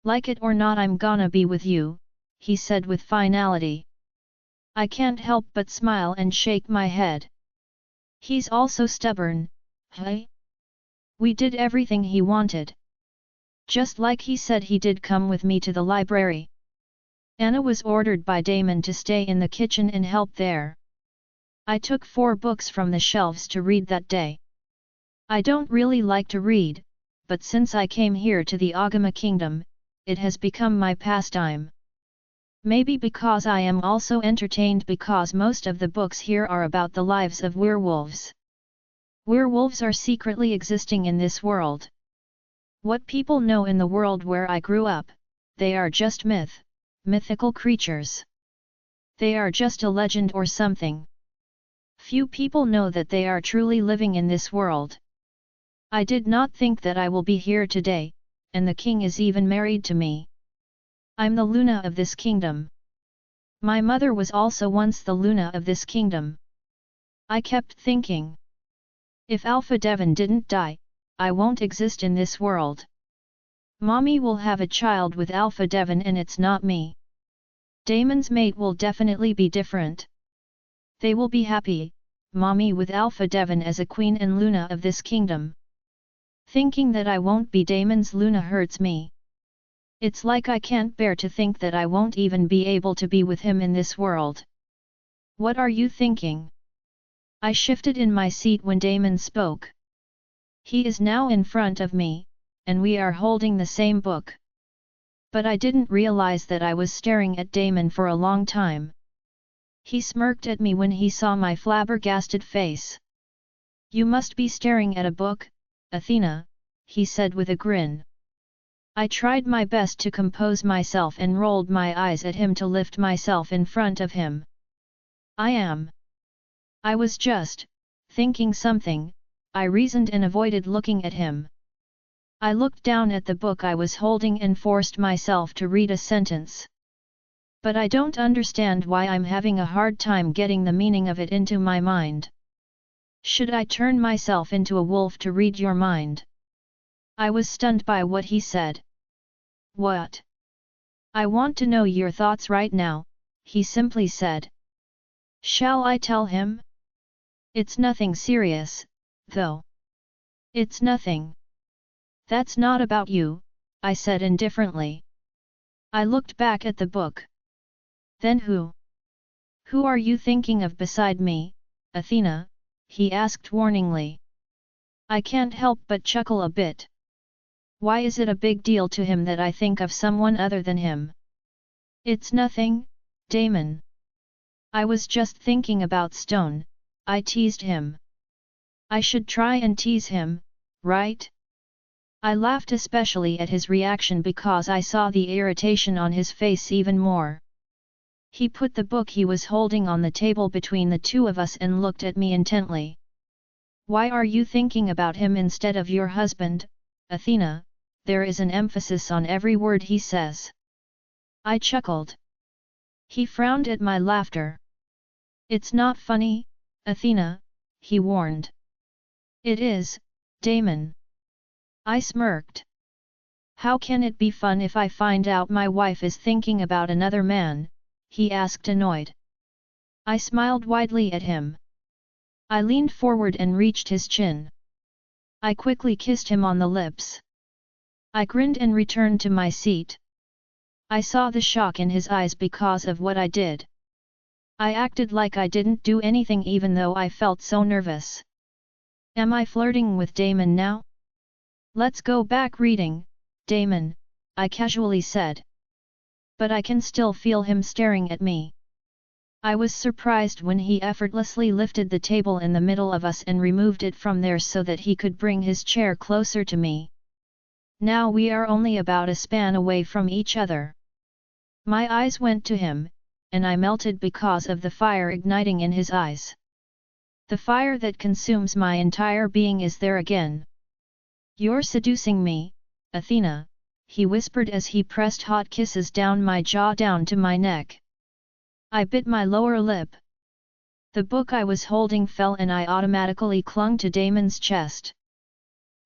Like it or not, I'm gonna be with you, he said with finality. I can't help but smile and shake my head. He's also stubborn, hey? We did everything he wanted. Just like he said he did come with me to the library. Anna was ordered by Damon to stay in the kitchen and help there. I took 4 books from the shelves to read that day. I don't really like to read, but since I came here to the Agama Kingdom, it has become my pastime. Maybe because I am also entertained because most of the books here are about the lives of werewolves. Werewolves are secretly existing in this world. What people know in the world where I grew up, they are just mythical creatures. They are just a legend or something. Few people know that they are truly living in this world. I did not think that I will be here today, and the king is even married to me. I'm the Luna of this kingdom. My mother was also once the Luna of this kingdom. I kept thinking. If Alpha Devon didn't die, I won't exist in this world. Mommy will have a child with Alpha Devon and it's not me. Damon's mate will definitely be different. They will be happy, Mommy with Alpha Devon as a queen and Luna of this kingdom. Thinking that I won't be Damon's Luna hurts me. It's like I can't bear to think that I won't even be able to be with him in this world. What are you thinking? I shifted in my seat when Damon spoke. He is now in front of me, and we are holding the same book. But I didn't realize that I was staring at Damon for a long time. He smirked at me when he saw my flabbergasted face. You must be staring at a book, Athena, he said with a grin. I tried my best to compose myself and rolled my eyes at him to lift myself in front of him. I was just thinking something, I reasoned and avoided looking at him. I looked down at the book I was holding and forced myself to read a sentence. But I don't understand why I'm having a hard time getting the meaning of it into my mind. Should I turn myself into a wolf to read your mind? I was stunned by what he said. What? I want to know your thoughts right now, he simply said. Shall I tell him? It's nothing serious, though. It's nothing. That's not about you, I said indifferently. I looked back at the book. Then who? Who are you thinking of beside me, Athena? He asked warningly. I can't help but chuckle a bit. Why is it a big deal to him that I think of someone other than him? It's nothing, Damon. I was just thinking about Stone, I teased him. I should try and tease him, right? I laughed especially at his reaction because I saw the irritation on his face even more. He put the book he was holding on the table between the two of us and looked at me intently. Why are you thinking about him instead of your husband, Athena? There is an emphasis on every word he says. I chuckled. He frowned at my laughter. It's not funny, Athena, he warned. It is, Damon. I smirked. How can it be fun if I find out my wife is thinking about another man? He asked annoyed. I smiled widely at him. I leaned forward and reached his chin. I quickly kissed him on the lips. I grinned and returned to my seat. I saw the shock in his eyes because of what I did. I acted like I didn't do anything even though I felt so nervous. Am I flirting with Damon now? Let's go back reading, Damon, I casually said. But I can still feel him staring at me. I was surprised when he effortlessly lifted the table in the middle of us and removed it from there so that he could bring his chair closer to me. Now we are only about a span away from each other. My eyes went to him, and I melted because of the fire igniting in his eyes. The fire that consumes my entire being is there again. You're seducing me, Athena, he whispered as he pressed hot kisses down my jaw down to my neck. I bit my lower lip. The book I was holding fell and I automatically clung to Damon's chest.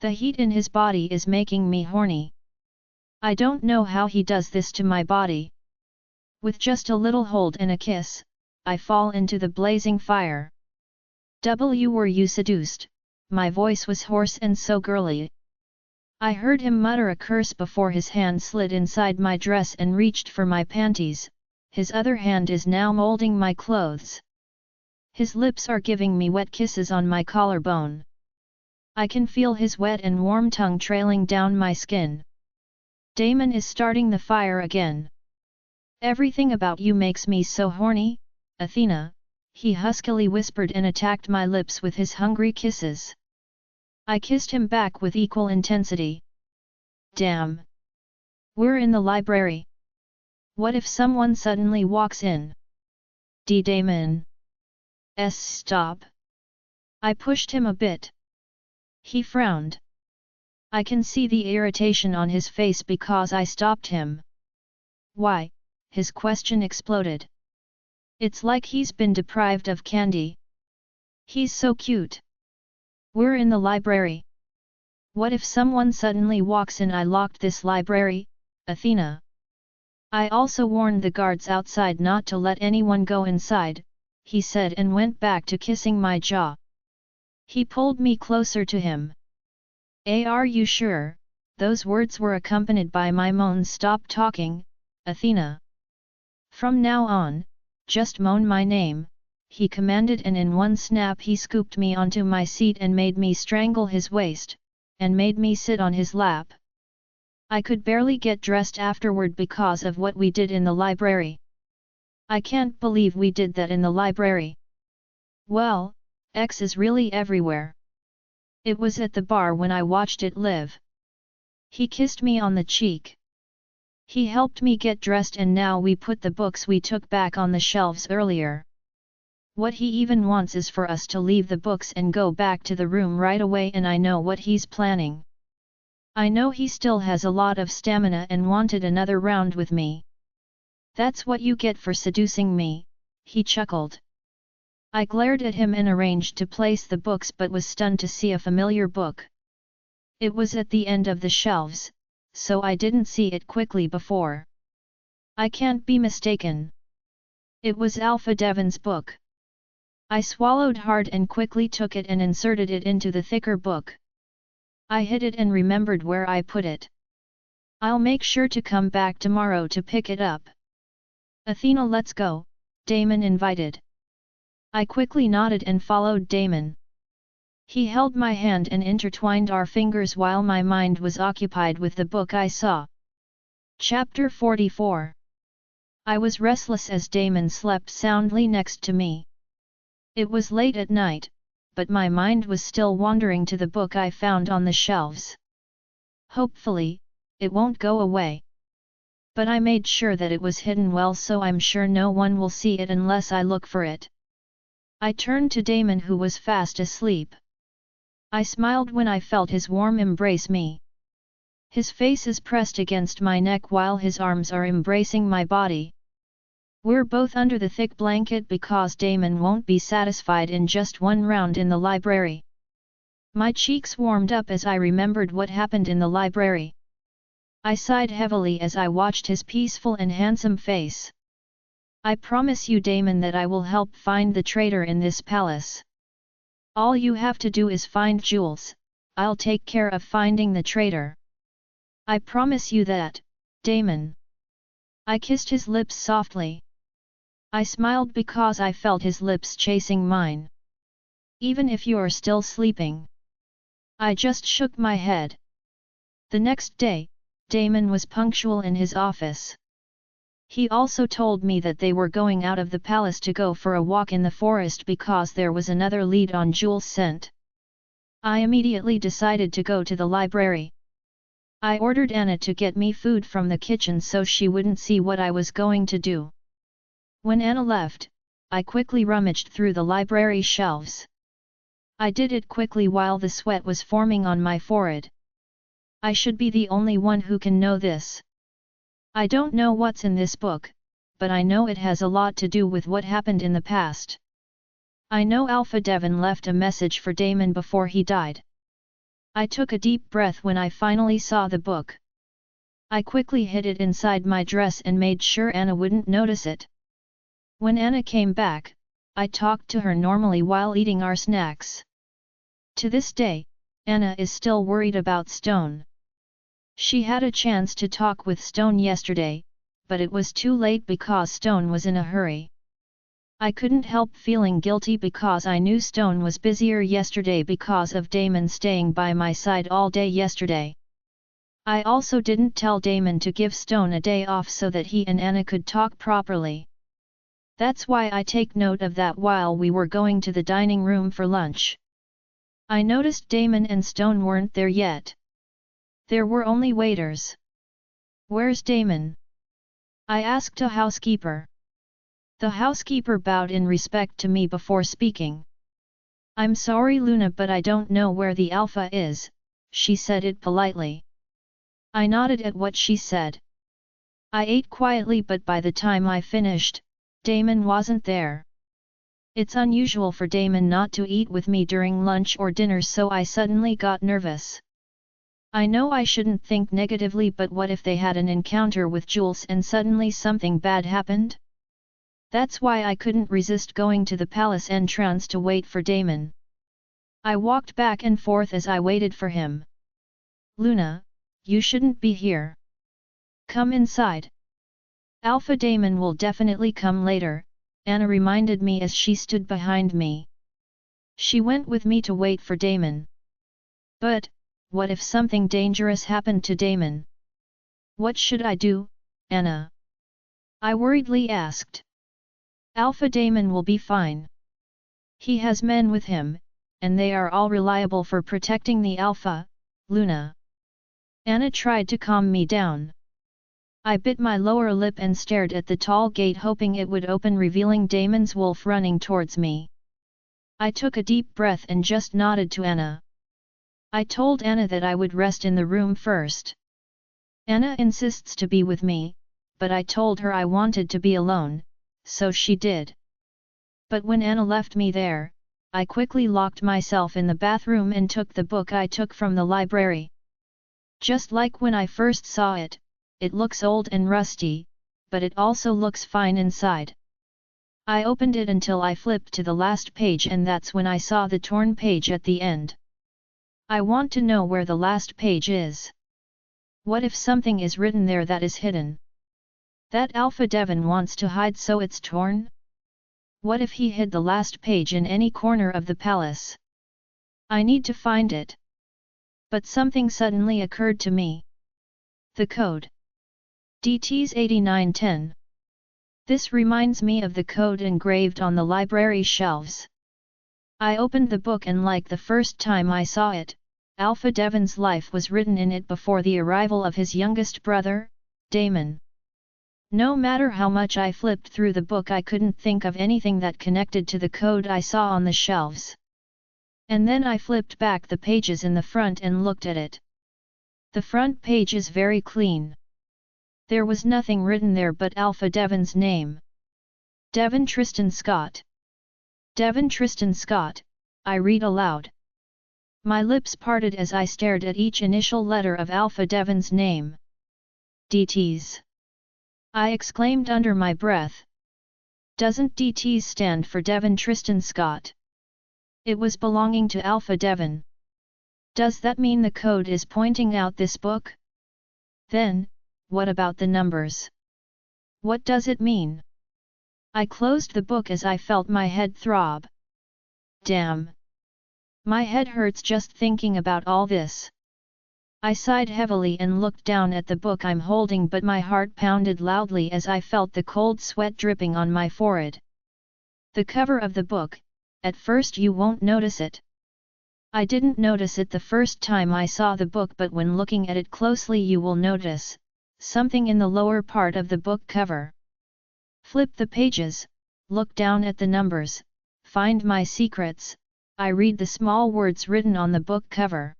The heat in his body is making me horny. I don't know how he does this to my body. With just a little hold and a kiss, I fall into the blazing fire. Were you seduced? My voice was hoarse and so girly. I heard him mutter a curse before his hand slid inside my dress and reached for my panties, his other hand is now molding my clothes. His lips are giving me wet kisses on my collarbone. I can feel his wet and warm tongue trailing down my skin. Damon is starting the fire again. Everything about you makes me so horny, Athena, he huskily whispered and attacked my lips with his hungry kisses. I kissed him back with equal intensity. Damn! We're in the library. What if someone suddenly walks in? Damon. Stop. I pushed him a bit. He frowned. I can see the irritation on his face because I stopped him. Why? His question exploded. It's like he's been deprived of candy. He's so cute. We're in the library. What if someone suddenly walks in? I locked this library, Athena. I also warned the guards outside not to let anyone go inside, he said and went back to kissing my jaw. He pulled me closer to him. Are you sure? Those words were accompanied by my moans. Stop talking, Athena. From now on, just moan my name, he commanded, and in one snap he scooped me onto my seat and made me strangle his waist, and made me sit on his lap. I could barely get dressed afterward because of what we did in the library. I can't believe we did that in the library. Well, X is really everywhere. It was at the bar when I watched it live. He kissed me on the cheek. He helped me get dressed, and now we put the books we took back on the shelves earlier. What he even wants is for us to leave the books and go back to the room right away, and I know what he's planning. I know he still has a lot of stamina and wanted another round with me. That's what you get for seducing me, he chuckled. I glared at him and arranged to place the books, but was stunned to see a familiar book. It was at the end of the shelves, so I didn't see it quickly before. I can't be mistaken. It was Alpha Devon's book. I swallowed hard and quickly took it and inserted it into the thicker book. I hid it and remembered where I put it. I'll make sure to come back tomorrow to pick it up. Athena, let's go, Damon invited. I quickly nodded and followed Damon. He held my hand and intertwined our fingers while my mind was occupied with the book I saw. Chapter 44. I was restless as Damon slept soundly next to me. It was late at night, but my mind was still wandering to the book I found on the shelves. Hopefully, it won't go away. But I made sure that it was hidden well, so I'm sure no one will see it unless I look for it. I turned to Damon, who was fast asleep. I smiled when I felt his warm embrace me. His face is pressed against my neck while his arms are embracing my body. We're both under the thick blanket because Damon won't be satisfied in just one round in the library. My cheeks warmed up as I remembered what happened in the library. I sighed heavily as I watched his peaceful and handsome face. I promise you, Damon, that I will help find the traitor in this palace. All you have to do is find Jules. I'll take care of finding the traitor. I promise you that, Damon. I kissed his lips softly. I smiled because I felt his lips chasing mine. Even if you're still sleeping. I just shook my head. The next day, Damon was punctual in his office. He also told me that they were going out of the palace to go for a walk in the forest because there was another lead on Jules' scent. I immediately decided to go to the library. I ordered Anna to get me food from the kitchen so she wouldn't see what I was going to do. When Anna left, I quickly rummaged through the library shelves. I did it quickly while the sweat was forming on my forehead. I should be the only one who can know this. I don't know what's in this book, but I know it has a lot to do with what happened in the past. I know Alpha Devon left a message for Damon before he died. I took a deep breath when I finally saw the book. I quickly hid it inside my dress and made sure Anna wouldn't notice it. When Anna came back, I talked to her normally while eating our snacks. To this day, Anna is still worried about Stone. She had a chance to talk with Stone yesterday, but it was too late because Stone was in a hurry. I couldn't help feeling guilty because I knew Stone was busier yesterday because of Damon staying by my side all day yesterday. I also didn't tell Damon to give Stone a day off so that he and Anna could talk properly. That's why I take note of that while we were going to the dining room for lunch. I noticed Damon and Stone weren't there yet. There were only waiters. "Where's Damon?" I asked a housekeeper. The housekeeper bowed in respect to me before speaking. "I'm sorry Luna, but I don't know where the Alpha is," she said it politely. I nodded at what she said. I ate quietly, but by the time I finished, Damon wasn't there. It's unusual for Damon not to eat with me during lunch or dinner, so I suddenly got nervous. I know I shouldn't think negatively, but what if they had an encounter with Jules and suddenly something bad happened? That's why I couldn't resist going to the palace entrance to wait for Damon. I walked back and forth as I waited for him. "Luna, you shouldn't be here. Come inside." "Alpha Damon will definitely come later," Anna reminded me as she stood behind me. She went with me to wait for Damon. "But, what if something dangerous happened to Damon? What should I do, Anna?" I worriedly asked. "Alpha Damon will be fine. He has men with him, and they are all reliable for protecting the Alpha, Luna." Anna tried to calm me down. I bit my lower lip and stared at the tall gate, hoping it would open, revealing Damon's wolf running towards me. I took a deep breath and just nodded to Anna. I told Anna that I would rest in the room first. Anna insists to be with me, but I told her I wanted to be alone, so she did. But when Anna left me there, I quickly locked myself in the bathroom and took the book I took from the library. Just like when I first saw it, it looks old and rusty, but it also looks fine inside. I opened it until I flipped to the last page, and that's when I saw the torn page at the end. I want to know where the last page is. What if something is written there that is hidden? That Alpha Devon wants to hide, so it's torn? What if he hid the last page in any corner of the palace? I need to find it. But something suddenly occurred to me. The code. DTS 8910. This reminds me of the code engraved on the library shelves. I opened the book, and like the first time I saw it, Alpha Devon's life was written in it before the arrival of his youngest brother, Damon. No matter how much I flipped through the book, I couldn't think of anything that connected to the code I saw on the shelves. And then I flipped back the pages in the front and looked at it. The front page is very clean. There was nothing written there but Alpha Devon's name. Devon Tristan Scott. Devon Tristan Scott, I read aloud. My lips parted as I stared at each initial letter of Alpha Devon's name. DTs. I exclaimed under my breath. Doesn't DTs stand for Devon Tristan Scott? It was belonging to Alpha Devon. Does that mean the code is pointing out this book? Then, what about the numbers? What does it mean? I closed the book as I felt my head throb. Damn! My head hurts just thinking about all this. I sighed heavily and looked down at the book I'm holding, but my heart pounded loudly as I felt the cold sweat dripping on my forehead. The cover of the book, at first you won't notice it. I didn't notice it the first time I saw the book, but when looking at it closely you will notice something in the lower part of the book cover. Flip the pages, look down at the numbers, find my secrets. I read the small words written on the book cover.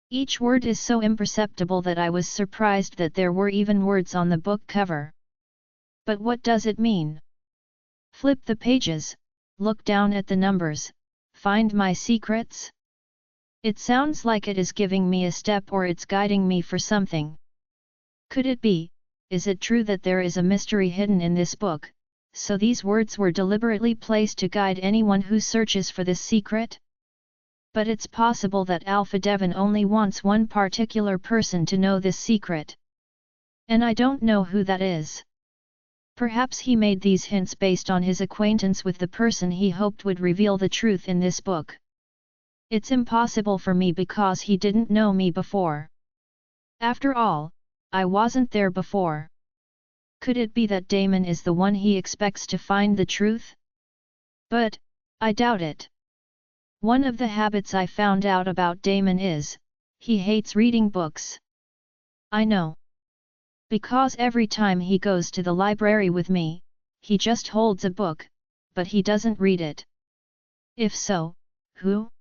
Each word is so imperceptible that I was surprised that there were even words on the book cover. But what does it mean? Flip the pages, look down at the numbers, find my secrets? It sounds like it is giving me a step, or it's guiding me for something. Could it be, is it true that there is a mystery hidden in this book, so these words were deliberately placed to guide anyone who searches for this secret? But it's possible that Alpha Devon only wants one particular person to know this secret. And I don't know who that is. Perhaps he made these hints based on his acquaintance with the person he hoped would reveal the truth in this book. It's impossible for me because he didn't know me before. After all, I wasn't there before. Could it be that Damon is the one he expects to find the truth? But, I doubt it. One of the habits I found out about Damon is, he hates reading books. I know. Because every time he goes to the library with me, he just holds a book, but he doesn't read it. If so, who?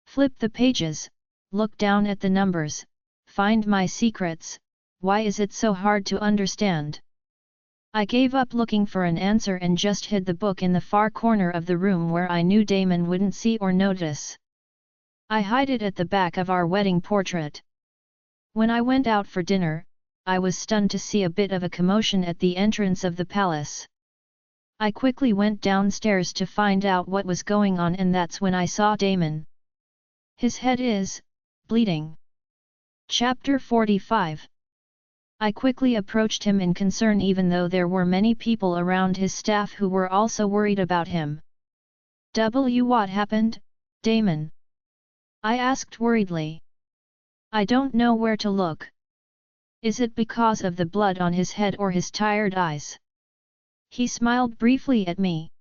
Flip the pages, look down at the numbers, find my secrets. Why is it so hard to understand? I gave up looking for an answer and just hid the book in the far corner of the room where I knew Damon wouldn't see or notice. I hid it at the back of our wedding portrait. When I went out for dinner, I was stunned to see a bit of a commotion at the entrance of the palace. I quickly went downstairs to find out what was going on, and that's when I saw Damon. His head is bleeding. Chapter 45. I quickly approached him in concern, even though there were many people around his staff who were also worried about him. What happened, Damon? I asked worriedly. I don't know where to look. Is it because of the blood on his head or his tired eyes? He smiled briefly at me.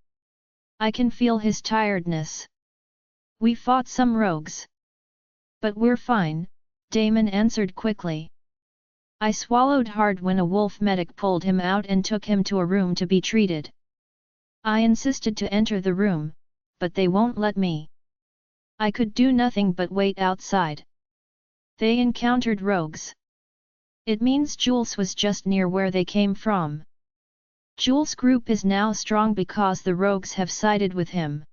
I can feel his tiredness. We fought some rogues. But we're fine, Damon answered quickly. I swallowed hard when a wolf medic pulled him out and took him to a room to be treated. I insisted to enter the room, but they won't let me. I could do nothing but wait outside. They encountered rogues. It means Jules was just near where they came from. Jules' group is now strong because the rogues have sided with him.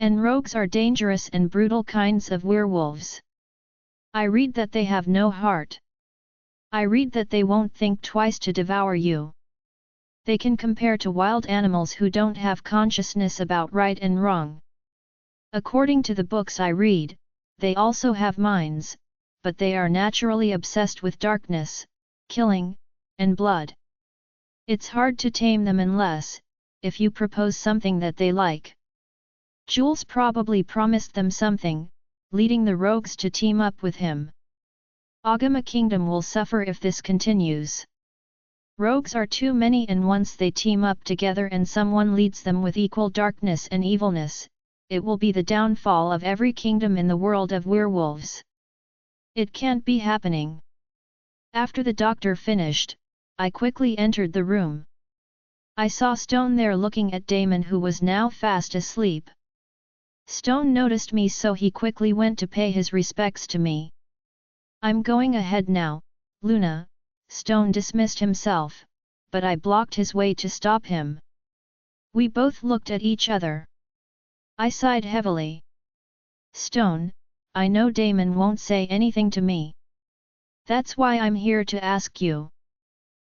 And rogues are dangerous and brutal kinds of werewolves. I read that they have no heart. I read that they won't think twice to devour you. They can compare to wild animals who don't have consciousness about right and wrong. According to the books I read, they also have minds, but they are naturally obsessed with darkness, killing, and blood. It's hard to tame them unless, if you propose something that they like. Jules probably promised them something, leading the rogues to team up with him. Agama Kingdom will suffer if this continues. Rogues are too many, and once they team up together and someone leads them with equal darkness and evilness, it will be the downfall of every kingdom in the world of werewolves. It can't be happening. After the doctor finished, I quickly entered the room. I saw Stone there looking at Damon, who was now fast asleep. Stone noticed me, so he quickly went to pay his respects to me. I'm going ahead now, Luna, Stone dismissed himself, but I blocked his way to stop him. We both looked at each other. I sighed heavily. Stone, I know Damon won't say anything to me. That's why I'm here to ask you.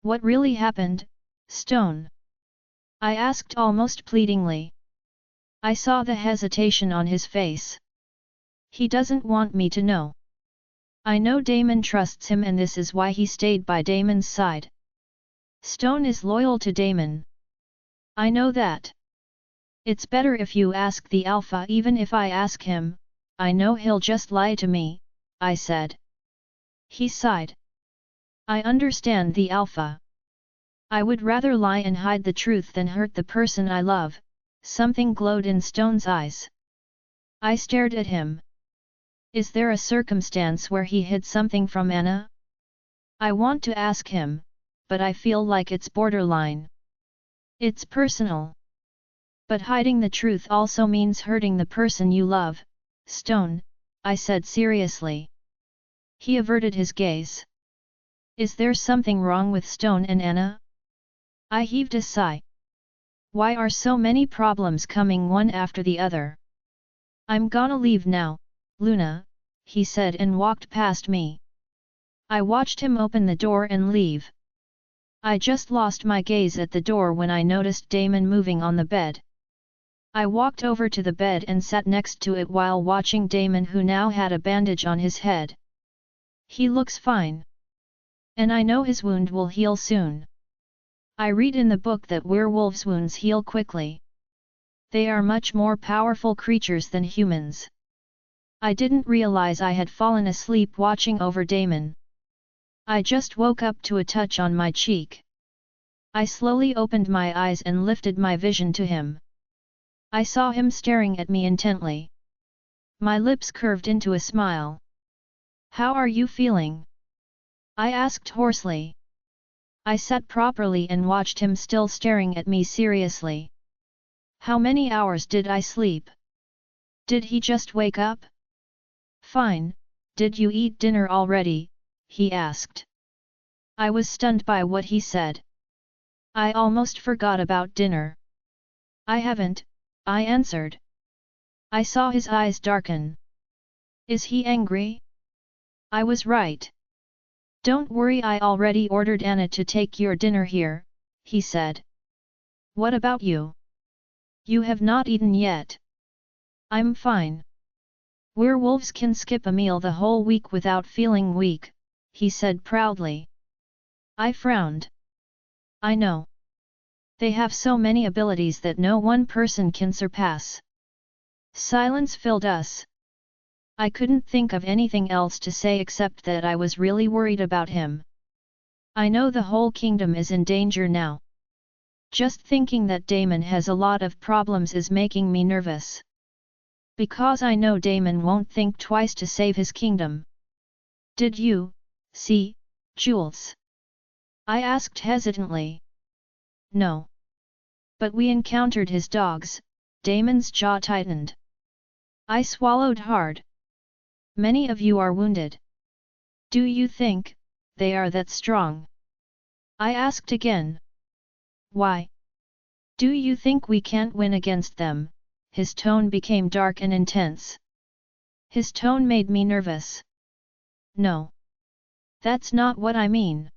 What really happened, Stone? I asked almost pleadingly. I saw the hesitation on his face. He doesn't want me to know. I know Damon trusts him, and this is why he stayed by Damon's side. Stone is loyal to Damon. I know that. It's better if you ask the Alpha. Even if I ask him, I know he'll just lie to me, I said. He sighed. I understand the Alpha. I would rather lie and hide the truth than hurt the person I love. Something glowed in Stone's eyes. I stared at him. Is there a circumstance where he hid something from Anna? I want to ask him, but I feel like it's borderline. It's personal. But hiding the truth also means hurting the person you love, Stone, I said seriously. He averted his gaze. Is there something wrong with Stone and Anna? I heaved a sigh. Why are so many problems coming one after the other? I'm gonna leave now, Luna, he said and walked past me. I watched him open the door and leave. I just lost my gaze at the door when I noticed Damon moving on the bed. I walked over to the bed and sat next to it while watching Damon, who now had a bandage on his head. He looks fine. And I know his wound will heal soon. I read in the book that werewolves' wounds heal quickly. They are much more powerful creatures than humans. I didn't realize I had fallen asleep watching over Damon. I just woke up to a touch on my cheek. I slowly opened my eyes and lifted my vision to him. I saw him staring at me intently. My lips curved into a smile. "How are you feeling?" I asked hoarsely. I sat properly and watched him still staring at me seriously. "How many hours did I sleep? Did he just wake up?" "Fine, did you eat dinner already?" he asked. I was stunned by what he said. I almost forgot about dinner. "I haven't," I answered. I saw his eyes darken. "Is he angry?" I was right. "Don't worry, I already ordered Anna to take your dinner here," he said. "What about you? You have not eaten yet." "I'm fine. Werewolves can skip a meal the whole week without feeling weak," he said proudly. I frowned. "I know. They have so many abilities that no one person can surpass." Silence filled us. I couldn't think of anything else to say except that I was really worried about him. I know the whole kingdom is in danger now. Just thinking that Damon has a lot of problems is making me nervous. Because I know Damon won't think twice to save his kingdom. "Did you see Jules?" I asked hesitantly. "No. But we encountered his dogs." Damon's jaw tightened. I swallowed hard. "Many of you are wounded. Do you think they are that strong?" I asked again. "Why? Do you think we can't win against them?" His tone became dark and intense. His tone made me nervous. "No. That's not what I mean."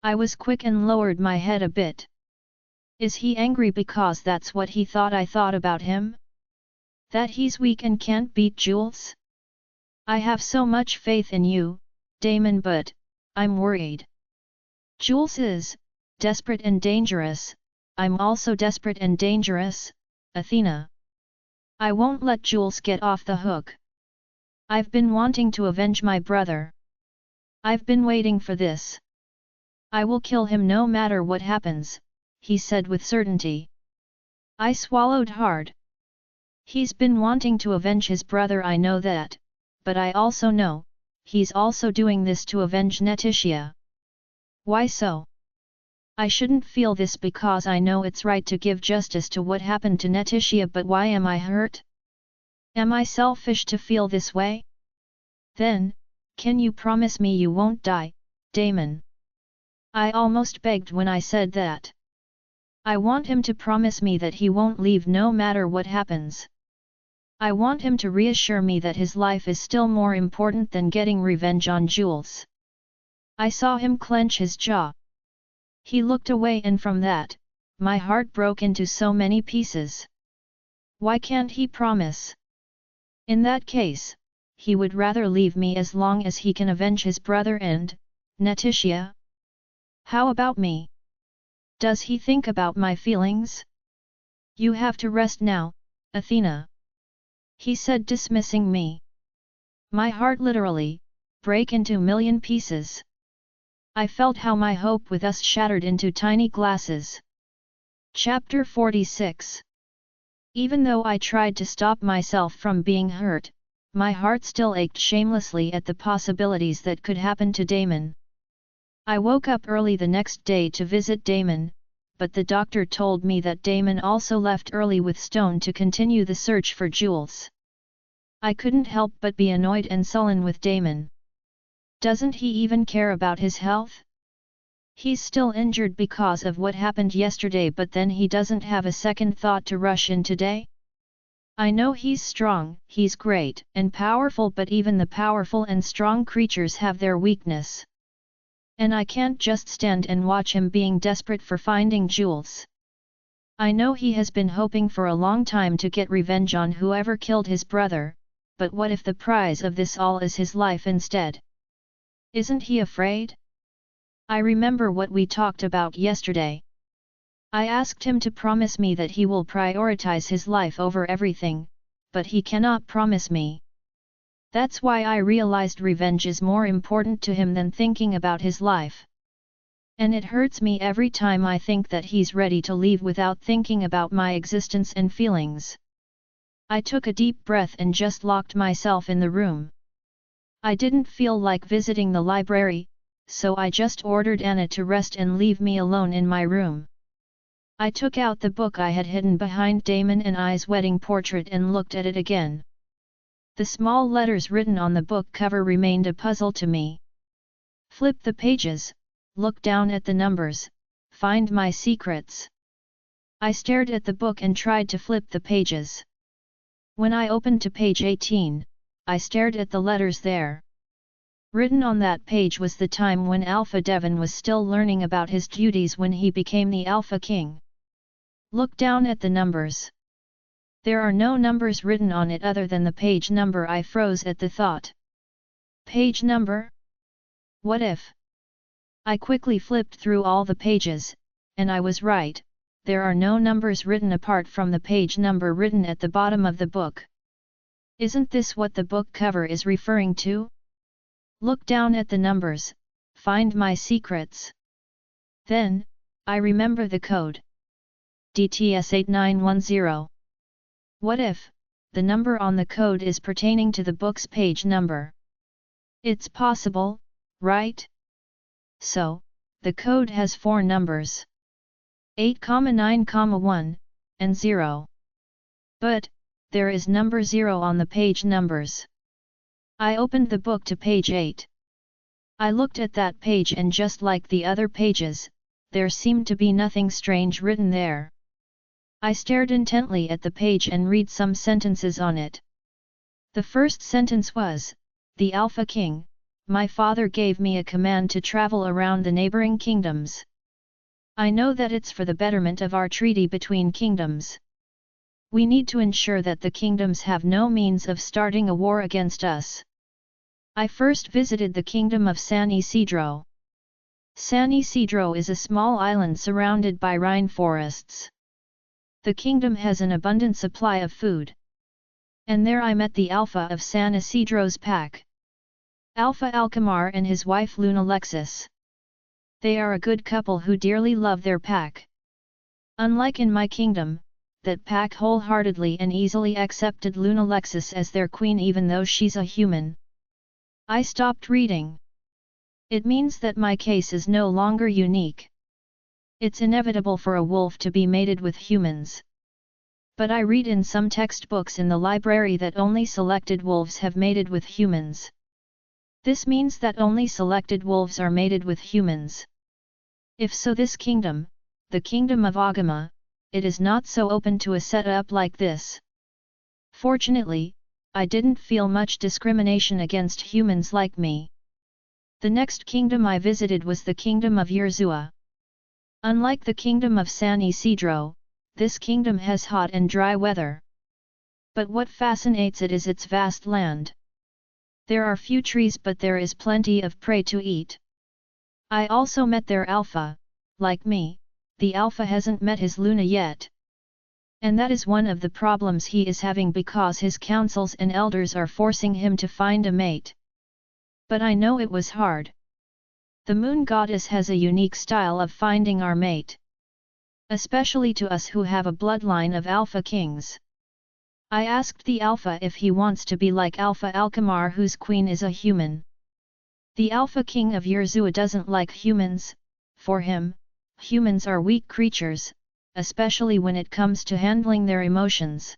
I was quick and lowered my head a bit. "Is he angry because that's what he thought I thought about him? That he's weak and can't beat Jules? I have so much faith in you, Damon, but I'm worried. Jules is desperate and dangerous. I'm also desperate and dangerous, Athena. I won't let Jules get off the hook. I've been wanting to avenge my brother. I've been waiting for this. I will kill him no matter what happens," he said with certainty. I swallowed hard. He's been wanting to avenge his brother, I know that, but I also know he's also doing this to avenge Netitia. Why so? I shouldn't feel this because I know it's right to give justice to what happened to Netitia, but why am I hurt? Am I selfish to feel this way? Then, can you promise me you won't die, Damon? I almost begged when I said that. I want him to promise me that he won't leave no matter what happens. I want him to reassure me that his life is still more important than getting revenge on Jules. I saw him clench his jaw. He looked away, and from that, my heart broke into so many pieces. Why can't he promise? In that case, he would rather leave me as long as he can avenge his brother and Netitia. How about me? Does he think about my feelings? You have to rest now, Athena, he said, dismissing me. My heart literally broke into a million pieces. I felt how my hope with us shattered into tiny glasses. Chapter 46. Even though I tried to stop myself from being hurt, my heart still ached shamelessly at the possibilities that could happen to Damon. I woke up early the next day to visit Damon, but the doctor told me that Damon also left early with Stone to continue the search for Jules. I couldn't help but be annoyed and sullen with Damon. Doesn't he even care about his health? He's still injured because of what happened yesterday, but then he doesn't have a second thought to rush in today? I know he's strong, he's great and powerful, but even the powerful and strong creatures have their weakness. And I can't just stand and watch him being desperate for finding Jules. I know he has been hoping for a long time to get revenge on whoever killed his brother, but what if the prize of this all is his life instead? Isn't he afraid? I remember what we talked about yesterday. I asked him to promise me that he will prioritize his life over everything, but he cannot promise me. That's why I realized revenge is more important to him than thinking about his life. And it hurts me every time I think that he's ready to leave without thinking about my existence and feelings. I took a deep breath and just locked myself in the room. I didn't feel like visiting the library, so I just ordered Anna to rest and leave me alone in my room. I took out the book I had hidden behind Damon and I's wedding portrait and looked at it again. The small letters written on the book cover remained a puzzle to me. Flip the pages, look down at the numbers, find my secrets. I stared at the book and tried to flip the pages. When I opened to page 18, I stared at the letters there. Written on that page was the time when Alpha Devon was still learning about his duties when he became the Alpha King. Look down at the numbers. There are no numbers written on it other than the page number. I froze at the thought. Page number? What if? I quickly flipped through all the pages, and I was right, there are no numbers written apart from the page number written at the bottom of the book. Isn't this what the book cover is referring to? Look down at the numbers, find my secrets. Then, I remember the code. DTS 8910. What if, the number on the code is pertaining to the book's page number? It's possible, right? So, the code has 4 numbers. 8, 9, 1, and 0. But, there is number 0 on the page numbers. I opened the book to page 8. I looked at that page and just like the other pages, there seemed to be nothing strange written there. I stared intently at the page and read some sentences on it. The first sentence was, "The Alpha King, my father gave me a command to travel around the neighboring kingdoms. I know that it's for the betterment of our treaty between kingdoms. We need to ensure that the kingdoms have no means of starting a war against us." I first visited the kingdom of San Isidro. San Isidro is a small island surrounded by Rhine forests. The kingdom has an abundant supply of food. And there I met the Alpha of San Isidro's pack. Alpha Alcamar and his wife Luna Lexis. They are a good couple who dearly love their pack. Unlike in my kingdom, that pack wholeheartedly and easily accepted Luna Lexis as their queen even though she's a human. I stopped reading. It means that my case is no longer unique. It's inevitable for a wolf to be mated with humans. But I read in some textbooks in the library that only selected wolves have mated with humans. This means that only selected wolves are mated with humans. If so, this kingdom, the kingdom of Agama, it is not so open to a setup like this. Fortunately, I didn't feel much discrimination against humans like me. The next kingdom I visited was the kingdom of Yerzua. Unlike the kingdom of San Isidro, this kingdom has hot and dry weather. But what fascinates it is its vast land. There are few trees but there is plenty of prey to eat. I also met their Alpha. Like me, the Alpha hasn't met his Luna yet. And that is one of the problems he is having because his councils and elders are forcing him to find a mate. But I know it was hard. The moon goddess has a unique style of finding our mate. Especially to us who have a bloodline of Alpha Kings. I asked the Alpha if he wants to be like Alpha Alcamar whose queen is a human. The Alpha King of Yerzua doesn't like humans. For him, humans are weak creatures, especially when it comes to handling their emotions.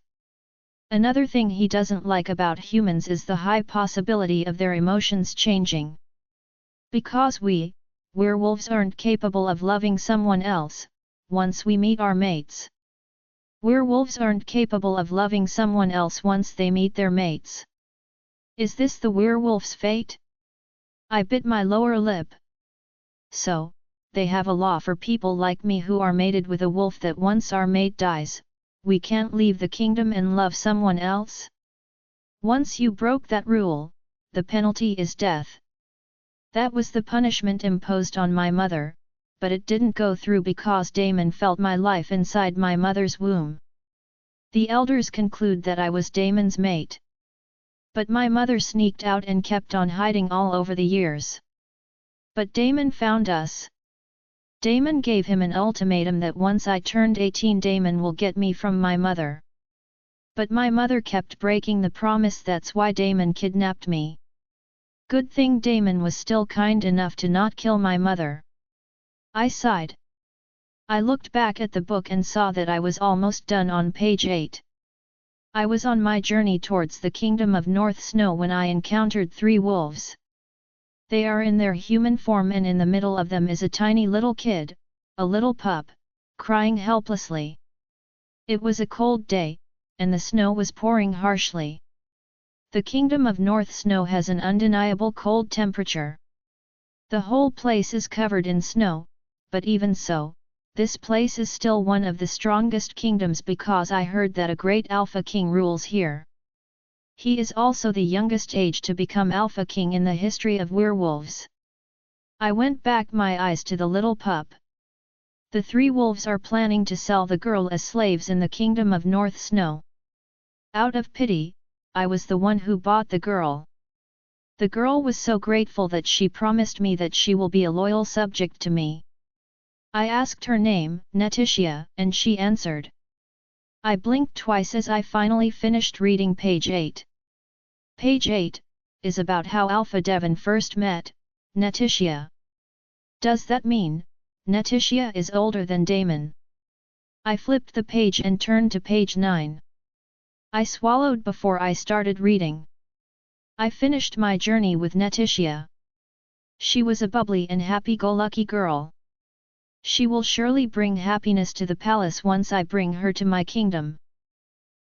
Another thing he doesn't like about humans is the high possibility of their emotions changing. Because we, werewolves, aren't capable of loving someone else, once we meet our mates. Werewolves aren't capable of loving someone else once they meet their mates. Is this the werewolf's fate? I bit my lower lip. So, they have a law for people like me who are mated with a wolf that once our mate dies, we can't leave the kingdom and love someone else? Once you broke that rule, the penalty is death. That was the punishment imposed on my mother, but it didn't go through because Damon felt my life inside my mother's womb. The elders conclude that I was Damon's mate. But my mother sneaked out and kept on hiding all over the years. But Damon found us. Damon gave him an ultimatum that once I turned 18 Damon will get me from my mother. But my mother kept breaking the promise, that's why Damon kidnapped me. Good thing Damon was still kind enough to not kill my mother. I sighed. I looked back at the book and saw that I was almost done on page 8. I was on my journey towards the kingdom of North Snow when I encountered 3 wolves. They are in their human form and in the middle of them is a tiny little kid, a little pup, crying helplessly. It was a cold day, and the snow was pouring harshly. The kingdom of North Snow has an undeniable cold temperature. The whole place is covered in snow, but even so, this place is still one of the strongest kingdoms because I heard that a great Alpha King rules here. He is also the youngest age to become Alpha King in the history of werewolves. I went back my eyes to the little pup. The 3 wolves are planning to sell the girl as slaves in the kingdom of North Snow. Out of pity, I was the one who bought the girl. The girl was so grateful that she promised me that she will be a loyal subject to me. I asked her name, Netitia, and she answered. I blinked twice as I finally finished reading page 8. Page 8 is about how Alpha Devon first met Netitia. Does that mean Netitia is older than Damon? I flipped the page and turned to page 9. I swallowed before I started reading. I finished my journey with Netitia. She was a bubbly and happy-go-lucky girl. She will surely bring happiness to the palace once I bring her to my kingdom.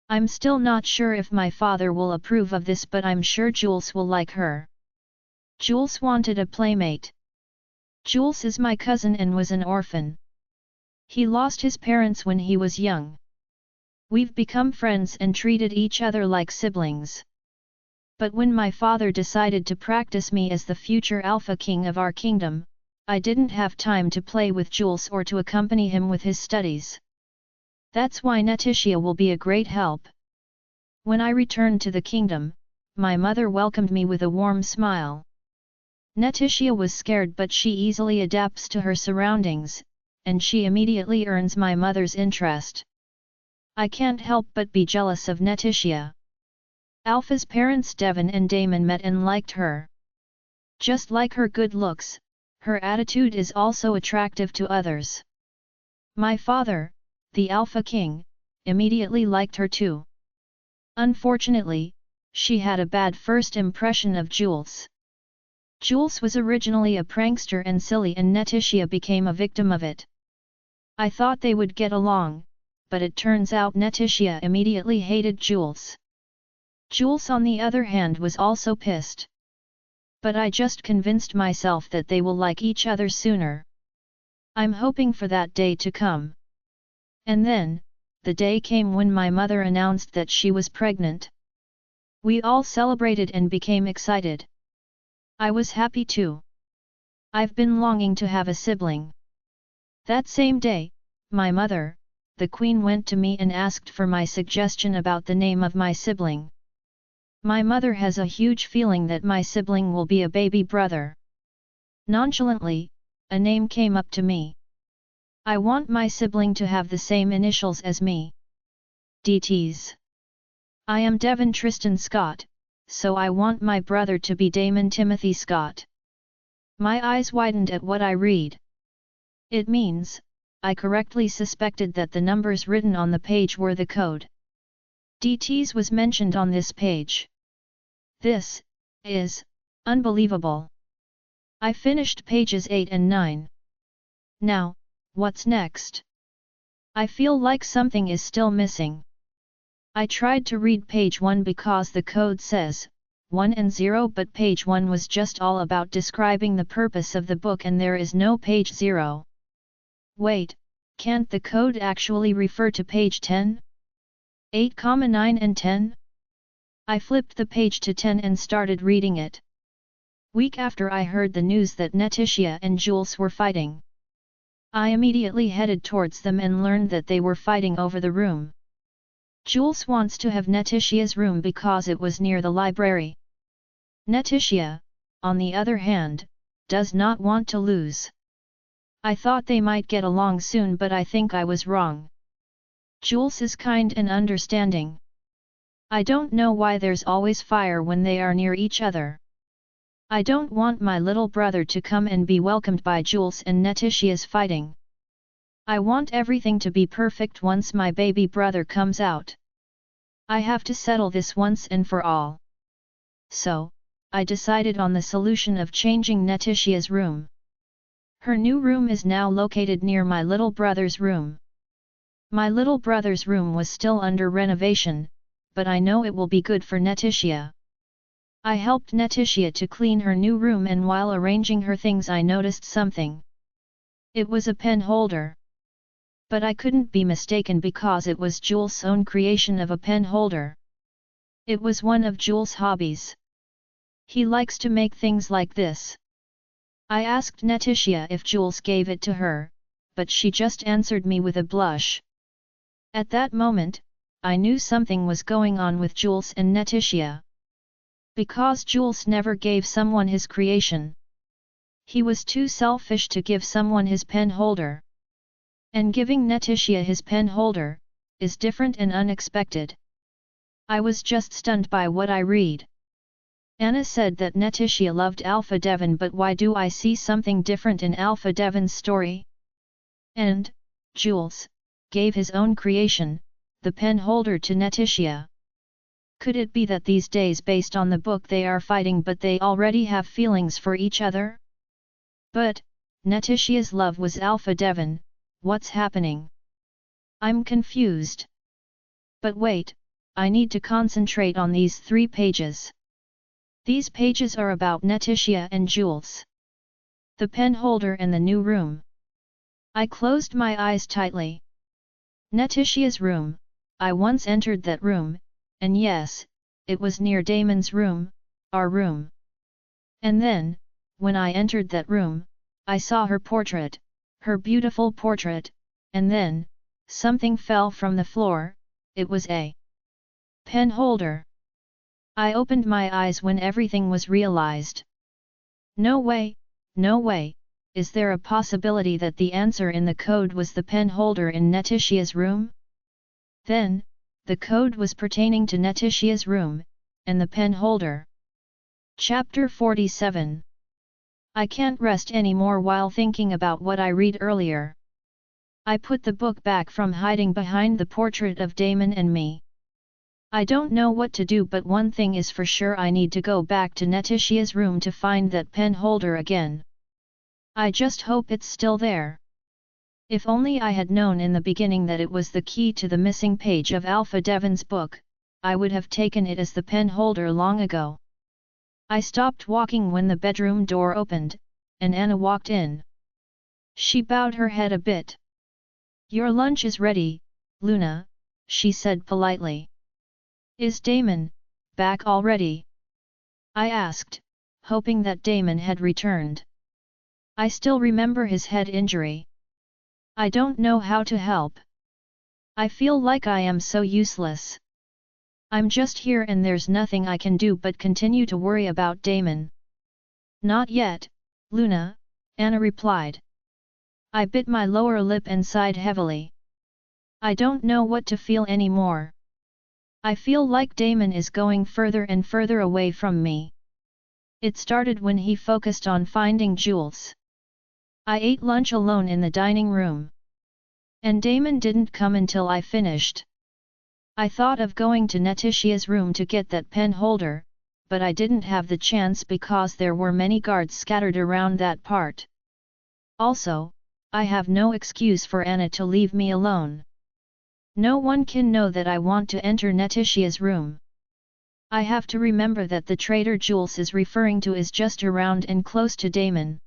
I'm still not sure if my father will approve of this, but I'm sure Jules will like her. Jules wanted a playmate. Jules is my cousin and was an orphan. He lost his parents when he was young. We've become friends and treated each other like siblings. But when my father decided to practice me as the future Alpha King of our kingdom, I didn't have time to play with Jules or to accompany him with his studies. That's why Netitia will be a great help. When I returned to the kingdom, my mother welcomed me with a warm smile. Netitia was scared, but she easily adapts to her surroundings, and she immediately earns my mother's interest. I can't help but be jealous of Netitia. Alpha's parents Devon and Damon met and liked her. Just like her good looks, her attitude is also attractive to others. My father, the Alpha King, immediately liked her too. Unfortunately, she had a bad first impression of Jules. Jules was originally a prankster and silly, and Netitia became a victim of it. I thought they would get along, but it turns out Netitia immediately hated Jules. Jules on the other hand was also pissed. But I just convinced myself that they will like each other sooner. I'm hoping for that day to come. And then, the day came when my mother announced that she was pregnant. We all celebrated and became excited. I was happy too. I've been longing to have a sibling. That same day, my mother, the queen, went to me and asked for my suggestion about the name of my sibling. My mother has a huge feeling that my sibling will be a baby brother. Nonchalantly, a name came up to me. I want my sibling to have the same initials as me. DTs. I am Devon Tristan Scott, so I want my brother to be Damon Timothy Scott. My eyes widened at what I read. It means, I correctly suspected that the numbers written on the page were the code. DTs was mentioned on this page. This is unbelievable. I finished pages 8 and 9. Now, what's next? I feel like something is still missing. I tried to read page 1 because the code says 1 and 0, but page 1 was just all about describing the purpose of the book and there is no page 0. Wait, can't the code actually refer to page 10? 8, 9 and 10? I flipped the page to 10 and started reading it. Week after I heard the news that Neticia and Jules were fighting. I immediately headed towards them and learned that they were fighting over the room. Jules wants to have Neticia's room because it was near the library. Neticia, on the other hand, does not want to lose. I thought they might get along soon, but I think I was wrong. Jules is kind and understanding. I don't know why there's always fire when they are near each other. I don't want my little brother to come and be welcomed by Jules and Neticia's fighting. I want everything to be perfect once my baby brother comes out. I have to settle this once and for all. So, I decided on the solution of changing Neticia's room. Her new room is now located near my little brother's room. My little brother's room was still under renovation, but I know it will be good for Neticia. I helped Neticia to clean her new room, and while arranging her things I noticed something. It was a pen holder. But I couldn't be mistaken because it was Jules' own creation of a pen holder. It was one of Jules' hobbies. He likes to make things like this. I asked Neticia if Jules gave it to her, but she just answered me with a blush. At that moment, I knew something was going on with Jules and Neticia. Because Jules never gave someone his creation. He was too selfish to give someone his pen holder. And giving Neticia his pen holder is different and unexpected. I was just stunned by what I read. Anna said that Neticia loved Alpha Devon, but why do I see something different in Alpha Devon's story? And Jules gave his own creation, the pen holder, to Neticia. Could it be that these days, based on the book, they are fighting but they already have feelings for each other? But Neticia's love was Alpha Devon. What's happening? I'm confused. But wait, I need to concentrate on these 3 pages. These pages are about Neticia and Jules. The pen holder and the new room. I closed my eyes tightly. Neticia's room. I once entered that room, and yes, it was near Damon's room, our room. And then, when I entered that room, I saw her portrait, her beautiful portrait, and then, something fell from the floor. It was a pen holder. I opened my eyes when everything was realized. No way, is there a possibility that the answer in the code was the pen holder in Neticia's room? Then, the code was pertaining to Neticia's room, and the pen holder. Chapter 47. I can't rest anymore while thinking about what I read earlier. I put the book back from hiding behind the portrait of Damon and me. I don't know what to do, but one thing is for sure: I need to go back to Neticia's room to find that pen holder again. I just hope it's still there. If only I had known in the beginning that it was the key to the missing page of Alpha Devon's book, I would have taken it as the pen holder long ago. I stopped walking when the bedroom door opened, and Anna walked in. She bowed her head a bit. "Your lunch is ready, Luna," she said politely. "Is Damon back already?" I asked, hoping that Damon had returned. I still remember his head injury. I don't know how to help. I feel like I am so useless. I'm just here and there's nothing I can do but continue to worry about Damon. "Not yet, Luna," Anna replied. I bit my lower lip and sighed heavily. I don't know what to feel anymore. I feel like Damon is going further and further away from me. It started when he focused on finding Jules. I ate lunch alone in the dining room. And Damon didn't come until I finished. I thought of going to Neticia's room to get that pen holder, but I didn't have the chance because there were many guards scattered around that part. Also, I have no excuse for Anna to leave me alone. No one can know that I want to enter Neticia's room. I have to remember that the traitor Jules is referring to is just around and close to Damon.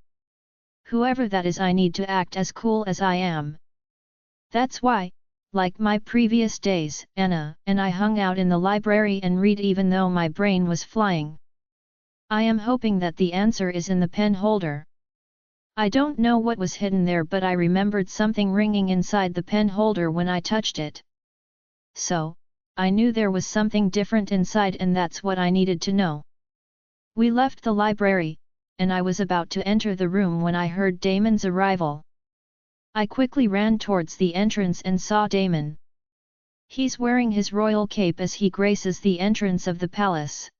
Whoever that is, I need to act as cool as I am. That's why, like my previous days, Anna and I hung out in the library and read even though my brain was flying. I am hoping that the answer is in the pen holder. I don't know what was hidden there, but I remembered something ringing inside the pen holder when I touched it. So, I knew there was something different inside, and that's what I needed to know. We left the library, and I was about to enter the room when I heard Damon's arrival. I quickly ran towards the entrance and saw Damon. He's wearing his royal cape as he graces the entrance of the palace.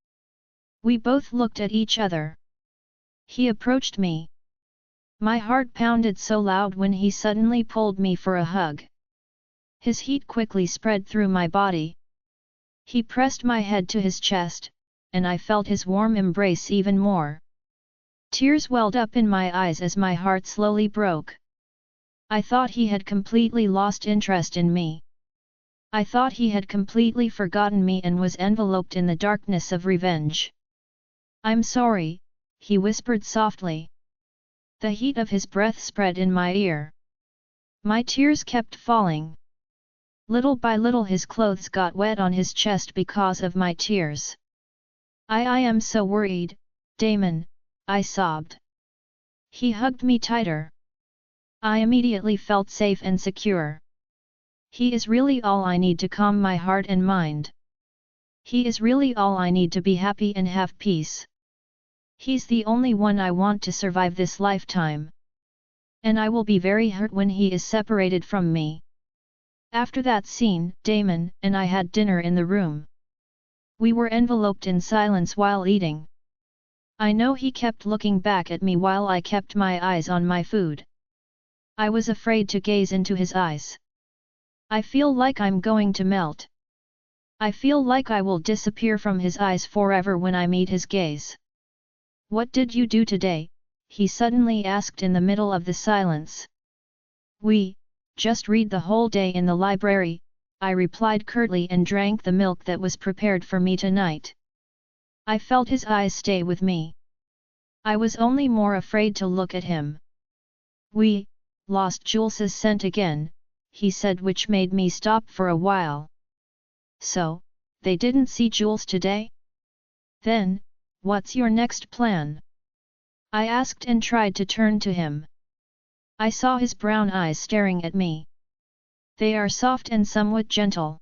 We both looked at each other. He approached me. My heart pounded so loud when he suddenly pulled me for a hug. His heat quickly spread through my body. He pressed my head to his chest, and I felt his warm embrace even more. Tears welled up in my eyes as my heart slowly broke. I thought he had completely lost interest in me. I thought he had completely forgotten me and was enveloped in the darkness of revenge. "I'm sorry," he whispered softly. The heat of his breath spread in my ear. My tears kept falling. Little by little his clothes got wet on his chest because of my tears. I am so worried, Damon," I sobbed. He hugged me tighter. I immediately felt safe and secure. He is really all I need to calm my heart and mind. He is really all I need to be happy and have peace. He's the only one I want to survive this lifetime. And I will be very hurt when he is separated from me. After that scene, Damon and I had dinner in the room. We were enveloped in silence while eating. I know he kept looking back at me while I kept my eyes on my food. I was afraid to gaze into his eyes. I feel like I'm going to melt. I feel like I will disappear from his eyes forever when I meet his gaze. "What did you do today?" he suddenly asked in the middle of the silence. "We just read the whole day in the library," I replied curtly and drank the milk that was prepared for me tonight. I felt his eyes stay with me. I was only more afraid to look at him. "We lost Jules's scent again," he said, which made me stop for a while. "So, they didn't see Jules today? Then, what's your next plan?" I asked and tried to turn to him. I saw his brown eyes staring at me. They are soft and somewhat gentle.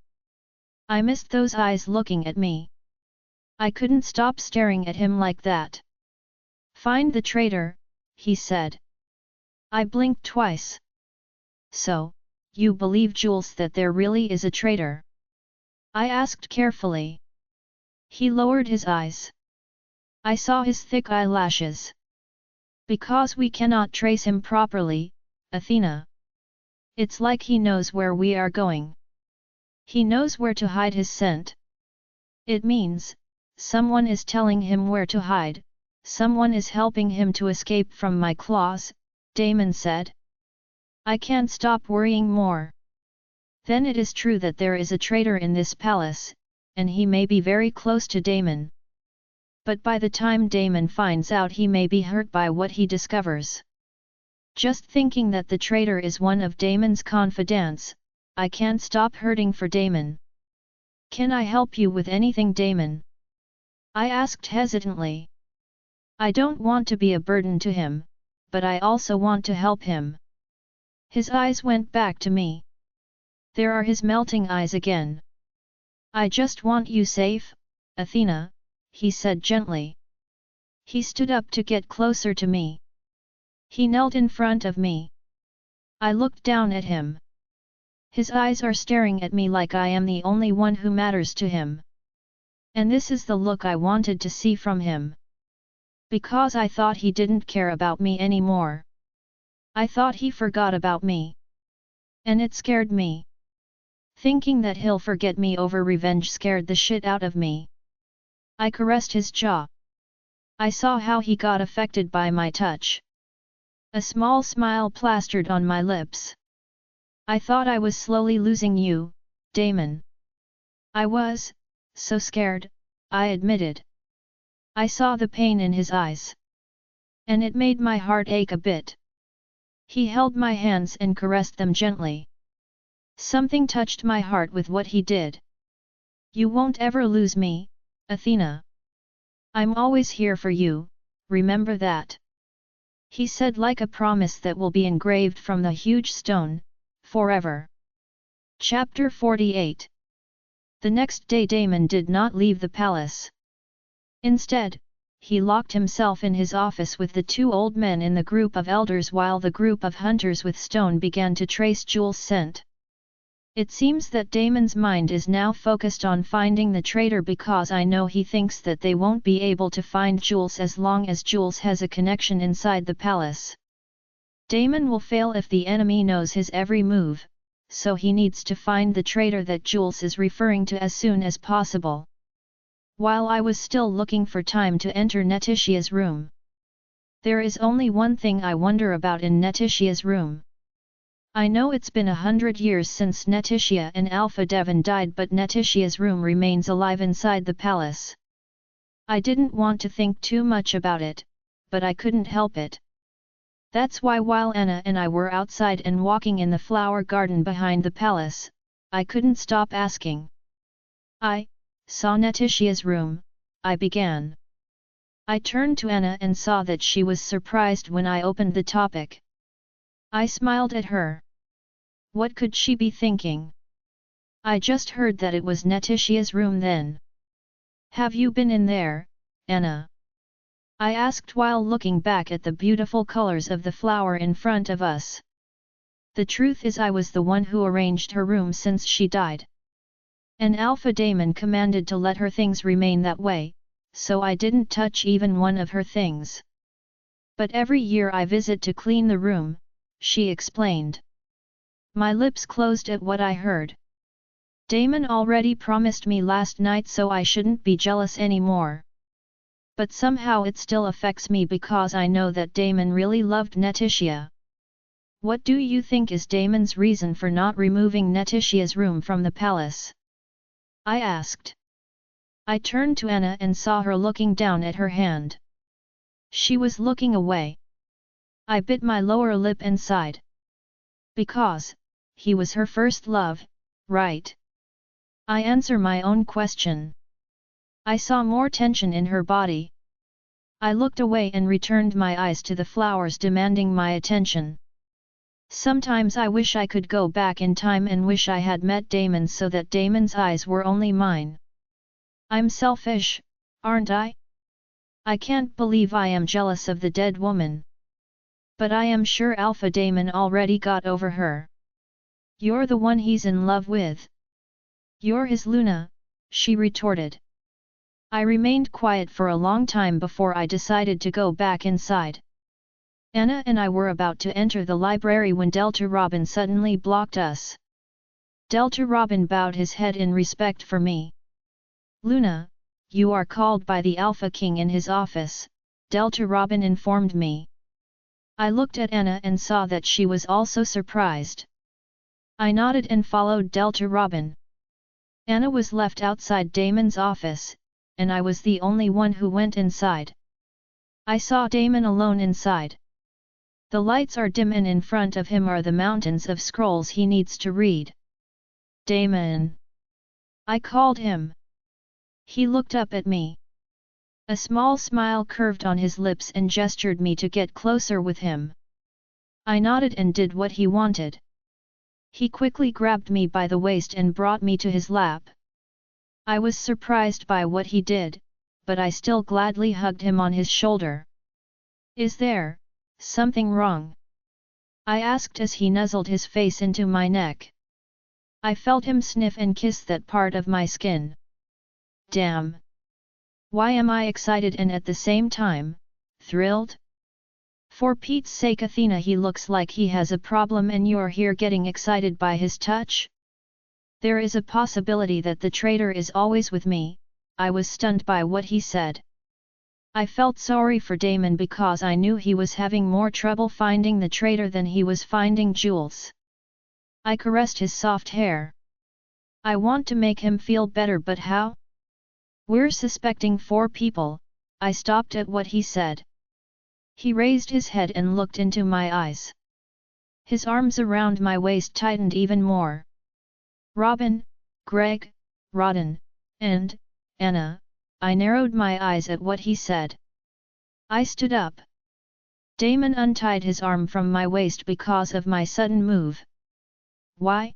I missed those eyes looking at me. I couldn't stop staring at him like that. "Find the traitor," he said. I blinked twice. "So, you believe, Jules, that there really is a traitor?" I asked carefully. He lowered his eyes. I saw his thick eyelashes. "Because we cannot trace him properly, Athena. It's like he knows where we are going. He knows where to hide his scent. It means, someone is telling him where to hide, someone is helping him to escape from my claws," Damon said. I can't stop worrying more. Then it is true that there is a traitor in this palace, and he may be very close to Damon. But by the time Damon finds out, he may be hurt by what he discovers. Just thinking that the traitor is one of Damon's confidants, I can't stop hurting for Damon. "Can I help you with anything, Damon?" I asked hesitantly. I don't want to be a burden to him, but I also want to help him. His eyes went back to me. There are his melting eyes again. "I just want you safe, Athena," he said gently. He stood up to get closer to me. He knelt in front of me. I looked down at him. His eyes are staring at me like I am the only one who matters to him. And this is the look I wanted to see from him. Because I thought he didn't care about me anymore. I thought he forgot about me. And it scared me. Thinking that he'll forget me over revenge scared the shit out of me. I caressed his jaw. I saw how he got affected by my touch. A small smile plastered on my lips. "I thought I was slowly losing you, Damon." "I was, so scared," I admitted. I saw the pain in his eyes. And it made my heart ache a bit. He held my hands and caressed them gently. Something touched my heart with what he did. "You won't ever lose me, Athena." I'm always here for you, remember that. He said like a promise that will be engraved from the huge stone, forever. Chapter 48. The next day Damon did not leave the palace. Instead, he locked himself in his office with the two old men in the group of elders while the group of hunters with stone began to trace Jules' scent. It seems that Damon's mind is now focused on finding the traitor because I know he thinks that they won't be able to find Jules as long as Jules has a connection inside the palace. Damon will fail if the enemy knows his every move, so he needs to find the traitor that Jules is referring to as soon as possible. While I was still looking for time to enter Netitia's room. There is only one thing I wonder about in Netitia's room. I know it's been 100 years since Netitia and Alpha Devon died, but Netitia's room remains alive inside the palace. I didn't want to think too much about it, but I couldn't help it. That's why while Anna and I were outside and walking in the flower garden behind the palace, I couldn't stop asking. I saw Netitia's room, I began. I turned to Anna and saw that she was surprised when I opened the topic. I smiled at her. What could she be thinking? I just heard that it was Netitia's room then. Have you been in there, Anna? I asked while looking back at the beautiful colors of the flower in front of us. The truth is I was the one who arranged her room since she died. And Alpha Damon commanded to let her things remain that way, so I didn't touch even one of her things. But every year I visit to clean the room, she explained. My lips closed at what I heard. Damon already promised me last night, so I shouldn't be jealous anymore. But somehow it still affects me because I know that Damon really loved Netitia. What do you think is Damon's reason for not removing Netitia's room from the palace? I asked. I turned to Anna and saw her looking down at her hand. She was looking away. I bit my lower lip and sighed. Because he was her first love, right? I answer my own question. I saw more tension in her body. I looked away and returned my eyes to the flowers demanding my attention. Sometimes I wish I could go back in time and wish I had met Damon so that Damon's eyes were only mine. I'm selfish, aren't I? I can't believe I am jealous of the dead woman. But I am sure Alpha Damon already got over her. You're the one he's in love with. You're his Luna, she retorted. I remained quiet for a long time before I decided to go back inside. Anna and I were about to enter the library when Delta Robin suddenly blocked us. Delta Robin bowed his head in respect for me. Luna, you are called by the Alpha King in his office, Delta Robin informed me. I looked at Anna and saw that she was also surprised. I nodded and followed Delta Robin. Anna was left outside Damon's office, and I was the only one who went inside. I saw Damon alone inside. The lights are dim and in front of him are the mountains of scrolls he needs to read. Damon! I called him. He looked up at me. A small smile curved on his lips and gestured me to get closer with him. I nodded and did what he wanted. He quickly grabbed me by the waist and brought me to his lap. I was surprised by what he did, but I still gladly hugged him on his shoulder. Is there something wrong? I asked as he nuzzled his face into my neck. I felt him sniff and kiss that part of my skin. Damn! Why am I excited and at the same time, thrilled? For Pete's sake, Athena, he looks like he has a problem and you're here getting excited by his touch? There is a possibility that the traitor is always with me. I was stunned by what he said. I felt sorry for Damon because I knew he was having more trouble finding the traitor than he was finding Jules. I caressed his soft hair. I want to make him feel better, but how? We're suspecting 4 people, I stopped at what he said. He raised his head and looked into my eyes. His arms around my waist tightened even more. Robin, Greg, Rodden, and Anna, I narrowed my eyes at what he said. I stood up. Damon untied his arm from my waist because of my sudden move. Why?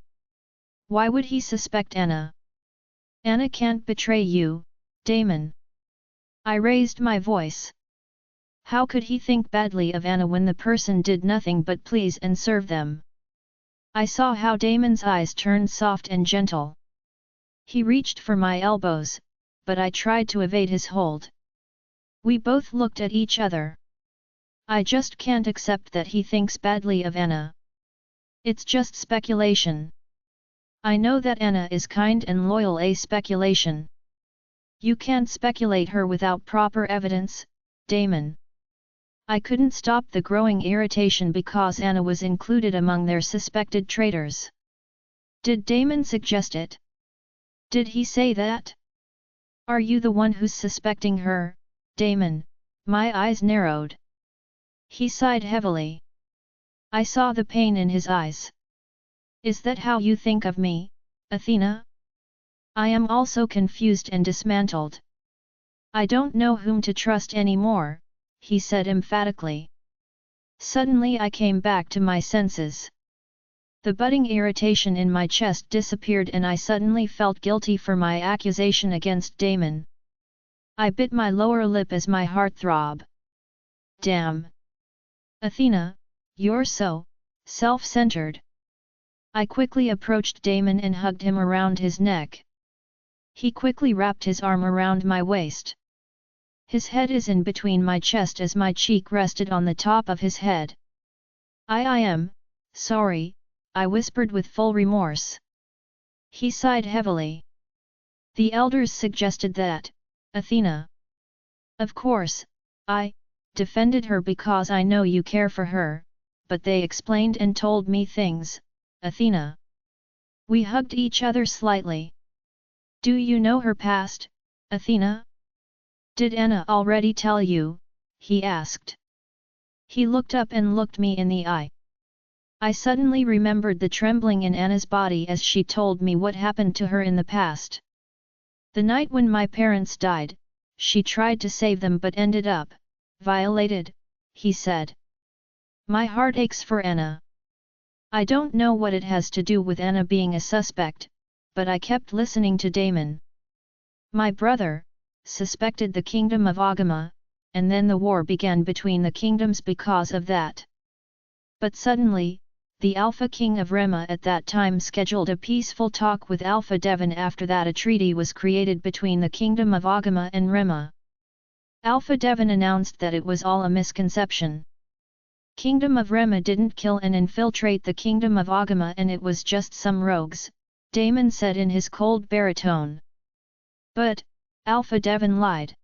Why would he suspect Anna? Anna can't betray you, Damon. I raised my voice. How could he think badly of Anna when the person did nothing but please and serve them? I saw how Damon's eyes turned soft and gentle. He reached for my elbows, but I tried to evade his hold. We both looked at each other. I just can't accept that he thinks badly of Anna. It's just speculation. I know that Anna is kind and loyal. A speculation. You can't speculate her without proper evidence, Damon. I couldn't stop the growing irritation because Anna was included among their suspected traitors. Did Damon suggest it? Did he say that? Are you the one who's suspecting her, Damon? My eyes narrowed. He sighed heavily. I saw the pain in his eyes. Is that how you think of me, Athena? I am also confused and dismantled. I don't know whom to trust anymore, he said emphatically. Suddenly I came back to my senses. The budding irritation in my chest disappeared and I suddenly felt guilty for my accusation against Damon. I bit my lower lip as my heart throbbed. Damn! Athena, you're so self-centered. I quickly approached Damon and hugged him around his neck. He quickly wrapped his arm around my waist. His head is in between my chest as my cheek rested on the top of his head. I am sorry, I whispered with full remorse. He sighed heavily. The elders suggested that, Athena. Of course, I defended her because I know you care for her, but they explained and told me things, Athena. We hugged each other slightly. Do you know her past, Athena? Did Anna already tell you? He asked. He looked up and looked me in the eye. I suddenly remembered the trembling in Anna's body as she told me what happened to her in the past. The night when my parents died, she tried to save them but ended up violated, he said. My heart aches for Anna. I don't know what it has to do with Anna being a suspect, but I kept listening to Damon. My brother suspected the kingdom of Agama, and then the war began between the kingdoms because of that. But suddenly, the Alpha King of Rema at that time scheduled a peaceful talk with Alpha Devon. After that a treaty was created between the kingdom of Agama and Rema. Alpha Devon announced that it was all a misconception. Kingdom of Rema didn't kill and infiltrate the kingdom of Agama and it was just some rogues, Damon said in his cold baritone. But, Alpha Devon lied.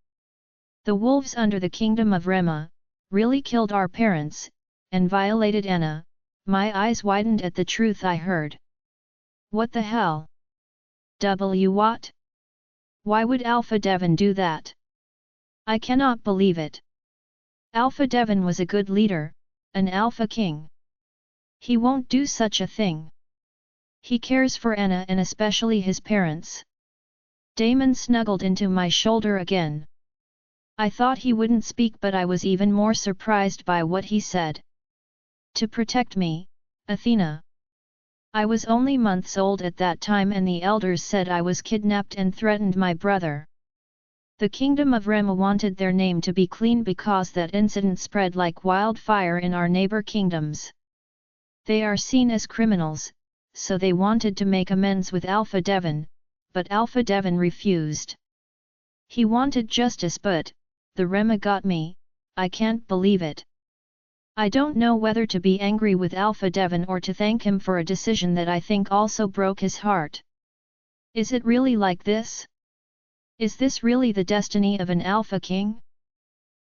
The wolves under the kingdom of Rema really killed our parents, and violated Anna. My eyes widened at the truth I heard. What the hell? What? Why would Alpha Devon do that? I cannot believe it. Alpha Devon was a good leader, an Alpha King. He won't do such a thing. He cares for Anna and especially his parents. Damon snuggled into my shoulder again. I thought he wouldn't speak but I was even more surprised by what he said. To protect me, Athena. I was only months old at that time and the elders said I was kidnapped and threatened my brother. The kingdom of Rema wanted their name to be clean because that incident spread like wildfire in our neighbor kingdoms. They are seen as criminals, so they wanted to make amends with Alpha Devon, but Alpha Devon refused. He wanted justice but, the Rema got me, I can't believe it. I don't know whether to be angry with Alpha Devon or to thank him for a decision that I think also broke his heart. Is it really like this? Is this really the destiny of an Alpha King?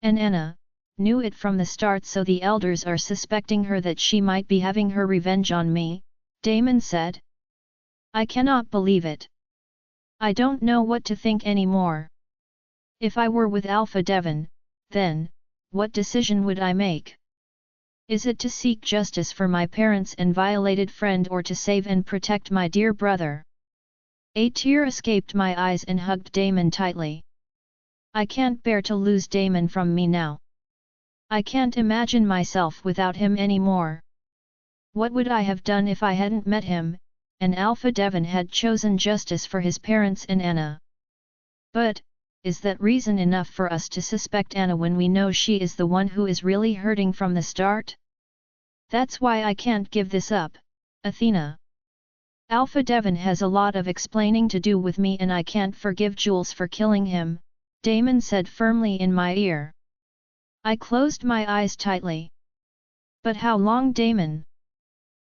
And Anna knew it from the start, so the elders are suspecting her that she might be having her revenge on me, Damon said. I cannot believe it. I don't know what to think anymore. If I were with Alpha Devon, then, what decision would I make? Is it to seek justice for my parents and violated friend or to save and protect my dear brother? A tear escaped my eyes and hugged Damon tightly. I can't bear to lose Damon from me now. I can't imagine myself without him anymore. What would I have done if I hadn't met him, and Alpha Devon had chosen justice for his parents and Anna? But, is that reason enough for us to suspect Anna when we know she is the one who is really hurting from the start? That's why I can't give this up, Athena. Alpha Devon has a lot of explaining to do with me and I can't forgive Jules for killing him, Damon said firmly in my ear. I closed my eyes tightly. But how long, Damon?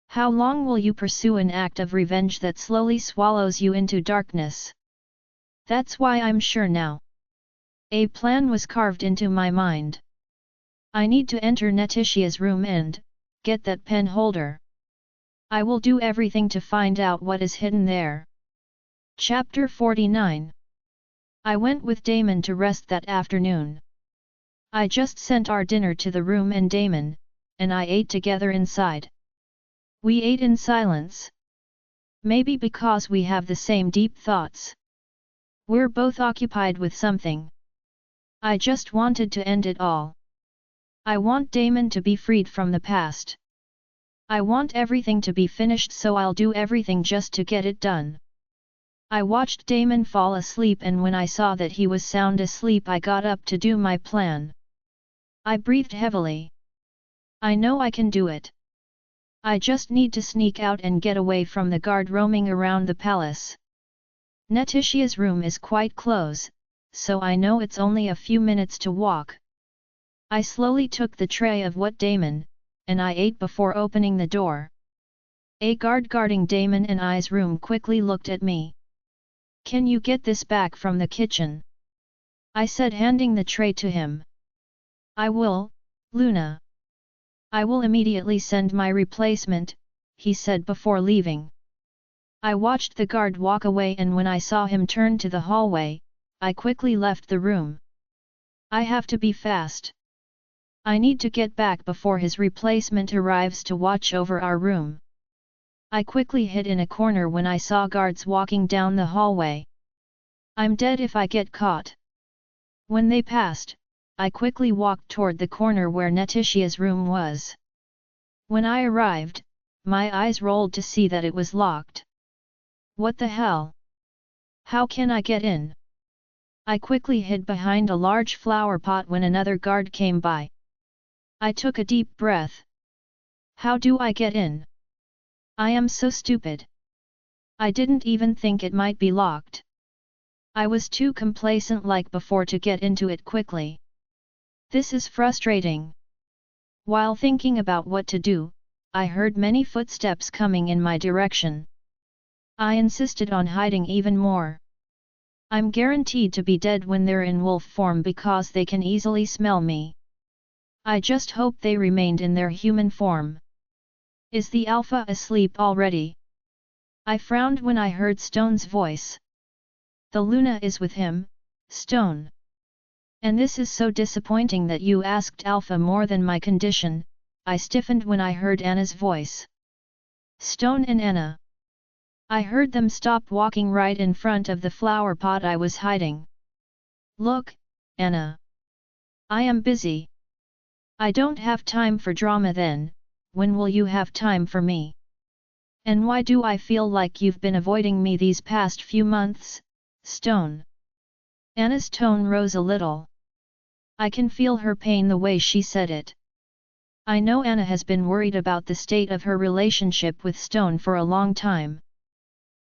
How long will you pursue an act of revenge that slowly swallows you into darkness? That's why I'm sure now. A plan was carved into my mind. I need to enter Netitia's room and get that pen holder. I will do everything to find out what is hidden there. Chapter 49. I went with Damon to rest that afternoon. I just sent our dinner to the room and Damon and I ate together inside. We ate in silence. Maybe because we have the same deep thoughts. We're both occupied with something. I just wanted to end it all. I want Damon to be freed from the past. I want everything to be finished, so I'll do everything just to get it done. I watched Damon fall asleep and when I saw that he was sound asleep I got up to do my plan. I breathed heavily. I know I can do it. I just need to sneak out and get away from the guard roaming around the palace. Netitia's room is quite close, so I know it's only a few minutes to walk. I slowly took the tray of what Damon and I ate before opening the door. A guard guarding Damon and I's room quickly looked at me. Can you get this back from the kitchen? I said, handing the tray to him. I will, Luna. I will immediately send my replacement, he said before leaving. I watched the guard walk away and when I saw him turn to the hallway, I quickly left the room. I have to be fast. I need to get back before his replacement arrives to watch over our room. I quickly hid in a corner when I saw guards walking down the hallway. I'm dead if I get caught. When they passed, I quickly walked toward the corner where Netitia's room was. When I arrived, my eyes rolled to see that it was locked. What the hell? How can I get in? I quickly hid behind a large flower pot when another guard came by. I took a deep breath. How do I get in? I am so stupid. I didn't even think it might be locked. I was too complacent like before to get into it quickly. This is frustrating. While thinking about what to do, I heard many footsteps coming in my direction. I insisted on hiding even more. I'm guaranteed to be dead when they're in wolf form because they can easily smell me. I just hope they remained in their human form. Is the Alpha asleep already? I frowned when I heard Stone's voice. The Luna is with him, Stone. And this is so disappointing that you asked Alpha more than my condition, I stiffened when I heard Anna's voice. Stone and Anna. I heard them stop walking right in front of the flower pot I was hiding. Look, Anna. I am busy. I don't have time for drama then, when will you have time for me? And why do I feel like you've been avoiding me these past few months, Stone? Anna's tone rose a little. I can feel her pain the way she said it. I know Anna has been worried about the state of her relationship with Stone for a long time.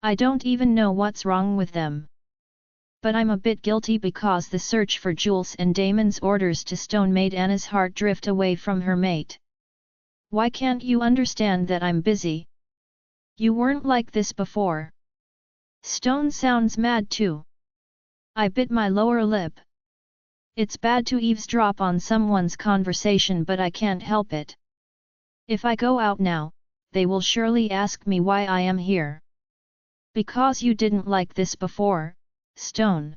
I don't even know what's wrong with them. But I'm a bit guilty because the search for Jules and Damon's orders to Stone made Anna's heart drift away from her mate. Why can't you understand that I'm busy? You weren't like this before. Stone sounds mad too. I bit my lower lip. It's bad to eavesdrop on someone's conversation, but I can't help it. If I go out now, they will surely ask me why I am here. Because you didn't like this before, Stone.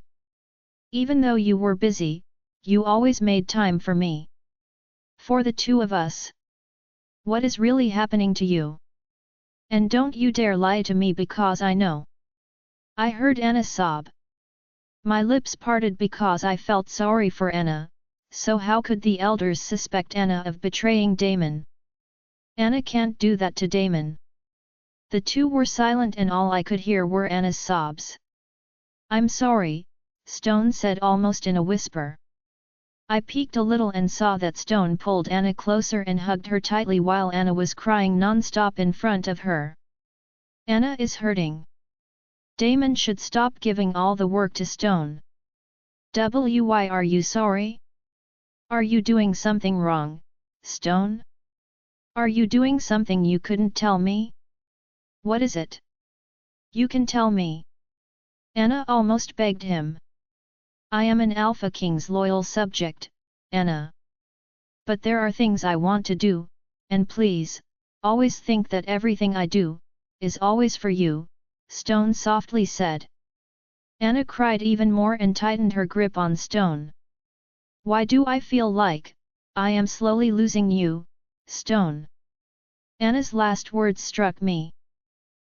Even though you were busy, you always made time for me. For the two of us. What is really happening to you? And don't you dare lie to me because I know. I heard Anna sob. My lips parted because I felt sorry for Anna, so how could the elders suspect Anna of betraying Damon? Anna can't do that to Damon. The two were silent and all I could hear were Anna's sobs. I'm sorry, Stone said almost in a whisper. I peeked a little and saw that Stone pulled Anna closer and hugged her tightly while Anna was crying non-stop in front of her. Anna is hurting. Damon should stop giving all the work to Stone. Why are you sorry? Are you doing something wrong, Stone? Are you doing something you couldn't tell me? What is it? You can tell me. Anna almost begged him. I am an Alpha King's loyal subject, Anna. But there are things I want to do, and please, always think that everything I do, is always for you, Stone softly said. Anna cried even more and tightened her grip on Stone. Why do I feel like I am slowly losing you, Stone? Anna's last words struck me.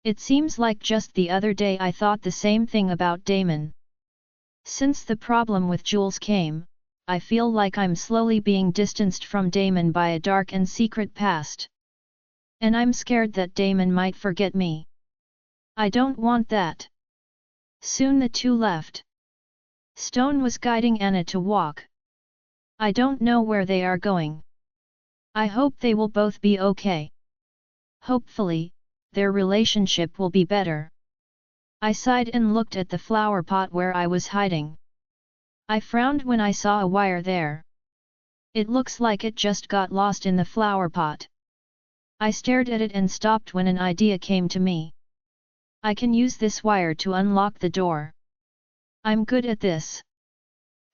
It seems like just the other day I thought the same thing about Damon. Since the problem with Jules came, I feel like I'm slowly being distanced from Damon by a dark and secret past. And I'm scared that Damon might forget me. I don't want that. Soon the two left. Stone was guiding Anna to walk. I don't know where they are going. I hope they will both be okay. Hopefully, their relationship will be better. I sighed and looked at the flower pot where I was hiding. I frowned when I saw a wire there. It looks like it just got lost in the flower pot. I stared at it and stopped when an idea came to me. I can use this wire to unlock the door. I'm good at this.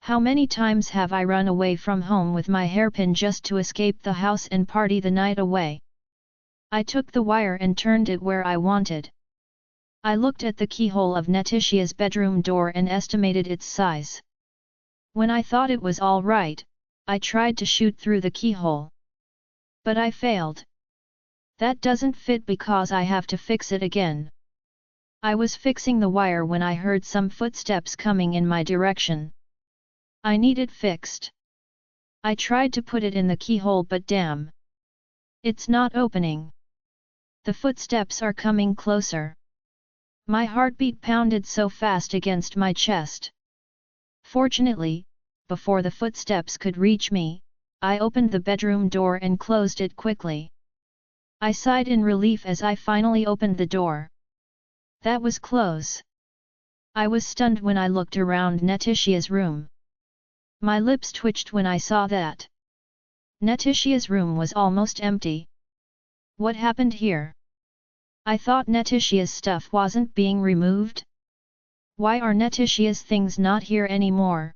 How many times have I run away from home with my hairpin just to escape the house and party the night away? I took the wire and turned it where I wanted. I looked at the keyhole of Netitia's bedroom door and estimated its size. When I thought it was all right, I tried to shoot through the keyhole. But I failed. That doesn't fit because I have to fix it again. I was fixing the wire when I heard some footsteps coming in my direction. I need it fixed. I tried to put it in the keyhole but damn. It's not opening. The footsteps are coming closer. My heartbeat pounded so fast against my chest. Fortunately, before the footsteps could reach me, I opened the bedroom door and closed it quickly. I sighed in relief as I finally opened the door. That was close. I was stunned when I looked around Netitia's room. My lips twitched when I saw that Netitia's room was almost empty. What happened here? I thought Netitia's stuff wasn't being removed? Why are Netitia's things not here anymore?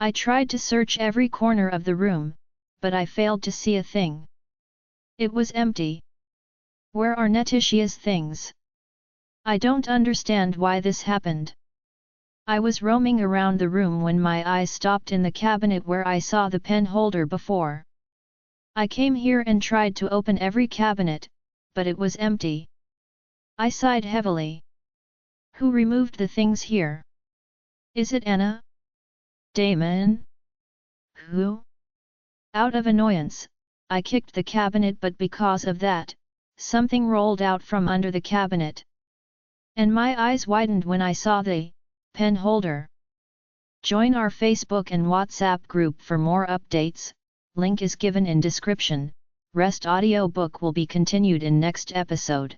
I tried to search every corner of the room, but I failed to see a thing. It was empty. Where are Netitia's things? I don't understand why this happened. I was roaming around the room when my eyes stopped in the cabinet where I saw the pen holder before. I came here and tried to open every cabinet, but it was empty. I sighed heavily. Who removed the things here? Is it Anna? Damon? Who? Out of annoyance, I kicked the cabinet, but because of that, something rolled out from under the cabinet. And my eyes widened when I saw the pen holder. Join our Facebook and WhatsApp group for more updates, link is given in description. Rest audiobook will be continued in next episode.